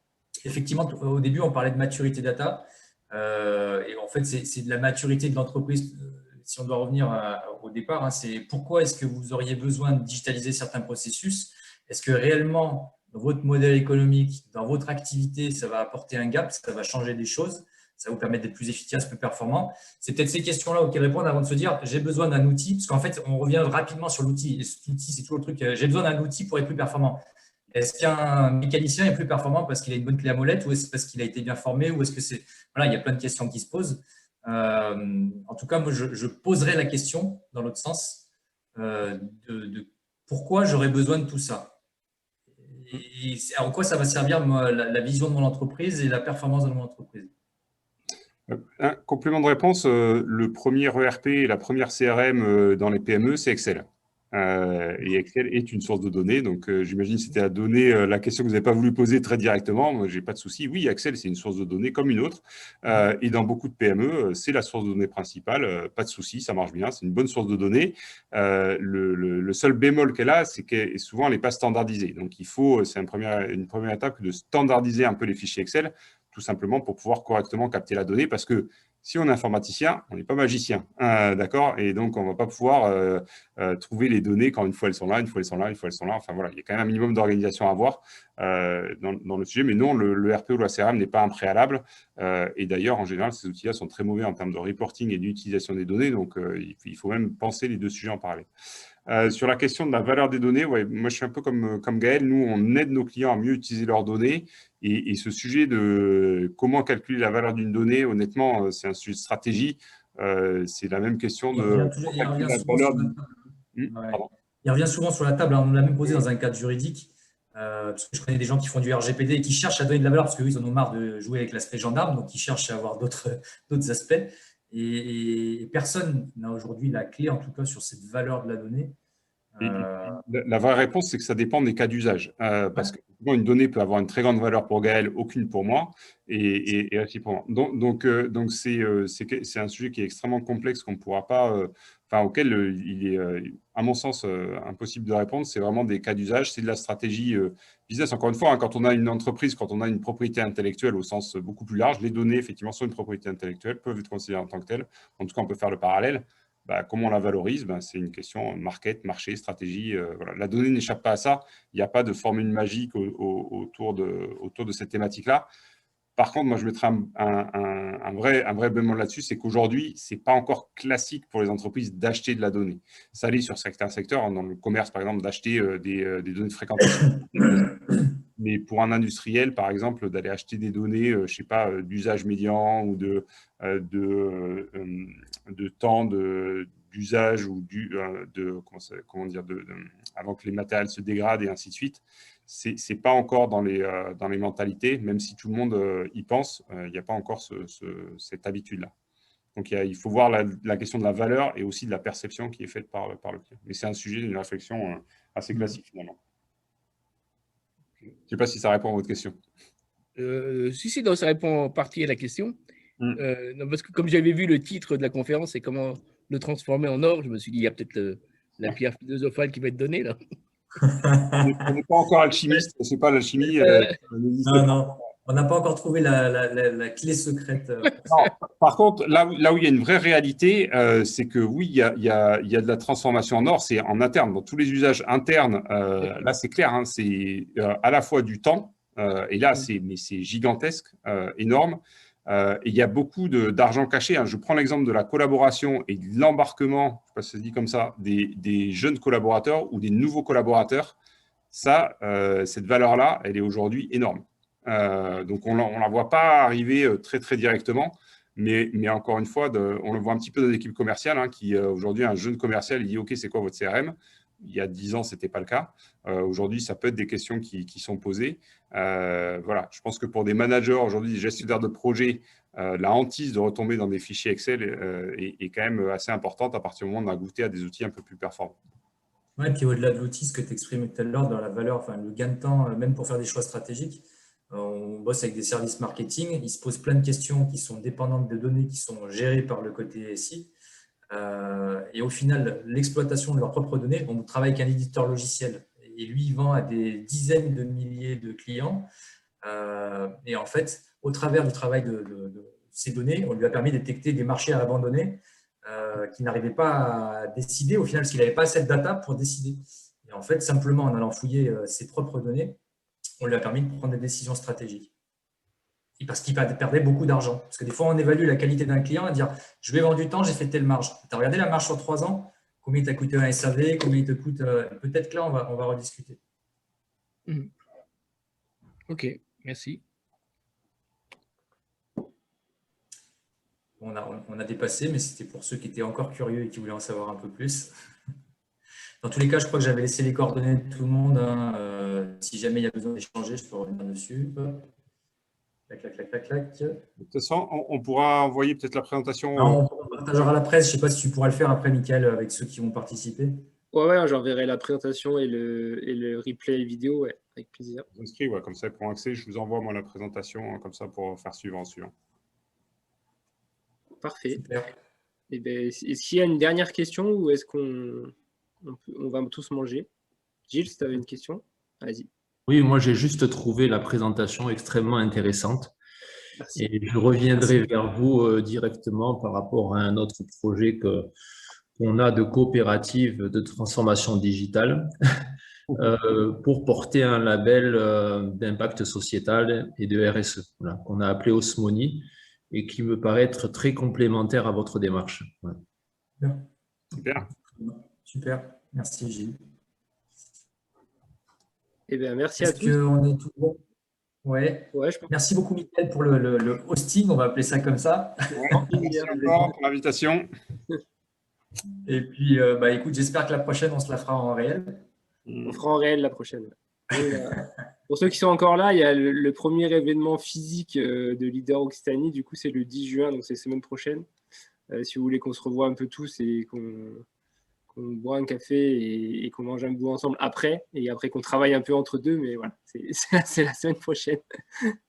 effectivement, au début, on parlait de maturité data. Et en fait, c'est de la maturité de l'entreprise. Si on doit revenir au départ, c'est pourquoi est-ce que vous auriez besoin de digitaliser certains processus? Est-ce que réellement, dans votre modèle économique, dans votre activité, ça va apporter un gap, ça va changer des choses, ça va vous permettre d'être plus efficace, plus performant? C'est peut-être ces questions-là auxquelles répondre avant de se dire j'ai besoin d'un outil, parce qu'en fait, on revient rapidement sur l'outil. Et cet outil, c'est toujours le truc, j'ai besoin d'un outil pour être plus performant. Est-ce qu'un mécanicien est plus performant parce qu'il a une bonne clé à molette ou est-ce parce qu'il a été bien formé ou est-ce que c'est… Voilà, il y a plein de questions qui se posent. En tout cas, moi, je poserai la question dans l'autre sens de pourquoi j'aurais besoin de tout ça et en quoi ça va servir la vision de mon entreprise et la performance de mon entreprise. Un complément de réponse, le premier ERP et la première CRM dans les PME, c'est Excel. Et Excel est une source de données. Donc, j'imagine que c'était à donner la question que vous n'avez pas voulu poser très directement. Moi, je n'ai pas de souci. Oui, Excel, c'est une source de données comme une autre. Et dans beaucoup de PME, c'est la source de données principale. Pas de souci, ça marche bien. C'est une bonne source de données. Le seul bémol qu'elle a, c'est que souvent, elle n'est pas standardisée. Donc, c'est une première étape de standardiser un peu les fichiers Excel, tout simplement pour pouvoir correctement capter la donnée. Parce que si on est informaticien, on n'est pas magicien, d'accord? Et donc, on ne va pas pouvoir trouver les données quand une fois elles sont là, une fois elles sont là, une fois elles sont là. Enfin, voilà, il y a quand même un minimum d'organisation à avoir dans le sujet. Mais non, le RP ou la CRM n'est pas un préalable. Et d'ailleurs, en général, ces outils-là sont très mauvais en termes de reporting et d'utilisation des données. Donc, il faut même penser les deux sujets en parallèle. Sur la question de la valeur des données, ouais, moi, je suis un peu comme Gaël. Nous, on aide nos clients à mieux utiliser leurs données. Et ce sujet de comment calculer la valeur d'une donnée, honnêtement, c'est un sujet de stratégie. C'est la même question de… Il revient souvent sur la table. On l'a même posé dans un cadre juridique. Parce que je connais des gens qui font du RGPD et qui cherchent à donner de la valeur parce qu'ils en ont marre de jouer avec l'aspect gendarme. Donc, ils cherchent à avoir d'autres aspects. Et personne n'a aujourd'hui la clé, en tout cas, sur cette valeur de la donnée. La vraie réponse, c'est que ça dépend des cas d'usage. Parce que une donnée peut avoir une très grande valeur pour Gaël, aucune pour moi, et réciproquement. Donc c'est un sujet qui est extrêmement complexe qu'on ne pourra pas, auquel il est, à mon sens, impossible de répondre. C'est vraiment des cas d'usage, c'est de la stratégie business. Encore une fois, quand on a une entreprise, quand on a une propriété intellectuelle au sens beaucoup plus large, les données, effectivement, sont une propriété intellectuelle, peuvent être considérées en tant que telles. En tout cas, on peut faire le parallèle. comment on la valorise, c'est une question market, marché, stratégie. Voilà. La donnée n'échappe pas à ça. Il n'y a pas de formule magique autour de cette thématique-là. Par contre, moi, je mettrais un vrai bémol là-dessus, c'est qu'aujourd'hui, ce n'est pas encore classique pour les entreprises d'acheter de la donnée. Ça l'est sur certains secteurs, dans le commerce, par exemple, d'acheter des données de fréquentation. Mais pour un industriel, par exemple, d'aller acheter des données, je ne sais pas, d'usage médian ou de temps d'usage ou avant que les matériels se dégradent et ainsi de suite, ce n'est pas encore dans les mentalités, même si tout le monde y pense, il n'y a pas encore cette habitude-là. Donc, il faut voir la question de la valeur et aussi de la perception qui est faite par le client. Mais c'est un sujet d'une réflexion assez classique, finalement. Je ne sais pas si ça répond à votre question. Si, non, ça répond en partie à la question. Non, parce que comme j'avais vu le titre de la conférence, c'est comment le transformer en or, je me suis dit, il y a peut-être la pierre philosophale qui va être donnée, là. On n'est pas encore alchimiste, c'est pas l'alchimie. Non, on n'a pas encore trouvé la clé secrète. Non, par contre, là où il y a une vraie réalité, c'est que oui, il y a de la transformation en or, c'est en interne. Dans tous les usages internes, là, c'est clair, hein, c'est à la fois du temps, et là, c'est gigantesque, énorme. Et il y a beaucoup d'argent caché. Hein. Je prends l'exemple de la collaboration et de l'embarquement, je ne sais pas si ça se dit comme ça, des jeunes collaborateurs ou des nouveaux collaborateurs. Ça, cette valeur-là, elle est aujourd'hui énorme. Donc, on ne la voit pas arriver très, très directement. Mais encore une fois, on le voit un petit peu dans l'équipe commerciale, hein, qui aujourd'hui, un jeune commercial, il dit « Ok, c'est quoi votre CRM ?» Il y a 10 ans, ce n'était pas le cas. Aujourd'hui, ça peut être des questions qui sont posées. Voilà, je pense que pour des managers, aujourd'hui, des gestionnaires de projet, la hantise de retomber dans des fichiers Excel est quand même assez importante à partir du moment où on a goûté à des outils un peu plus performants. Oui, puis au-delà de l'outil, ce que tu exprimais tout à l'heure, dans la valeur, enfin, le gain de temps, même pour faire des choix stratégiques, on bosse avec des services marketing, ils se posent plein de questions qui sont dépendantes de données qui sont gérées par le côté SI. Et au final, l'exploitation de leurs propres données, on travaille avec un éditeur logiciel et lui, il vend à des dizaines de milliers de clients. Et en fait, au travers du travail de ces données, on lui a permis de détecter des marchés à abandonner qui n'arrivaient pas à décider au final parce qu'il n'avait pas assez de data pour décider. Et en fait, simplement en allant fouiller ses propres données, on lui a permis de prendre des décisions stratégiques. Et parce qu'il perdait beaucoup d'argent. Parce que des fois, on évalue la qualité d'un client et dire « je vais vendre du temps, j'ai fait telle marge ». Tu as regardé la marge sur 3 ans, combien il t'a coûté un SAV, combien il te coûte… Peut-être que là, on va rediscuter. Ok, merci. On a dépassé, mais c'était pour ceux qui étaient encore curieux et qui voulaient en savoir un peu plus. Dans tous les cas, je crois que j'avais laissé les coordonnées de tout le monde. Hein. Si jamais il y a besoin d'échanger, je peux revenir dessus. Clac, clac, clac, clac, clac. De toute façon, on pourra envoyer peut-être la présentation. On partagera la presse. Je ne sais pas si tu pourras le faire après, Mickaël, avec ceux qui vont participer. Ouais, j'enverrai la présentation et le replay vidéo, ouais, avec plaisir. Inscrit, ouais, comme ça, pour accès, je vous envoie moi la présentation, comme ça, pour faire suivre en suivant. Parfait. Et ben, est-ce qu'il y a une dernière question ou est-ce qu'on va tous manger? Gilles, si tu avais une question, vas-y. Oui, moi, j'ai juste trouvé la présentation extrêmement intéressante. Merci. Et je reviendrai vers vous directement par rapport à un autre projet qu'on a de coopérative de transformation digitale pour porter un label d'impact sociétal et de RSE, voilà, qu'on a appelé Osmoni et qui me paraît être très complémentaire à votre démarche. Voilà. Super. Super. Merci, Gilles. Eh bien, merci à tous. Est-ce qu'on est tout bon? Ouais, je pense. Merci beaucoup, Mickaël, pour le hosting, on va appeler ça comme ça. Merci encore pour l'invitation. Et puis, écoute, j'espère que la prochaine, on se la fera en réel. On fera en réel la prochaine. Pour ceux qui sont encore là, il y a le premier événement physique de Leader Occitanie. Du coup, c'est le 10 juin, donc c'est la semaine prochaine. Si vous voulez qu'on se revoie un peu tous et qu'on boit un café et qu'on mange un bout ensemble après, et après qu'on travaille un peu entre deux, mais voilà, c'est la semaine prochaine.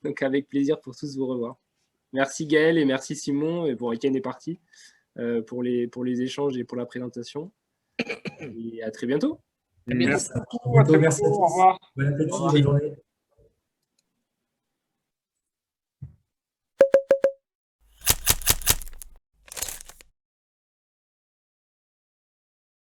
Donc, avec plaisir pour tous vous revoir. Merci Gaël et merci Simon, et pour Etienne est parti, pour les échanges et pour la présentation. Et à très bientôt. Merci. Au revoir. Bon appétit, bonne journée.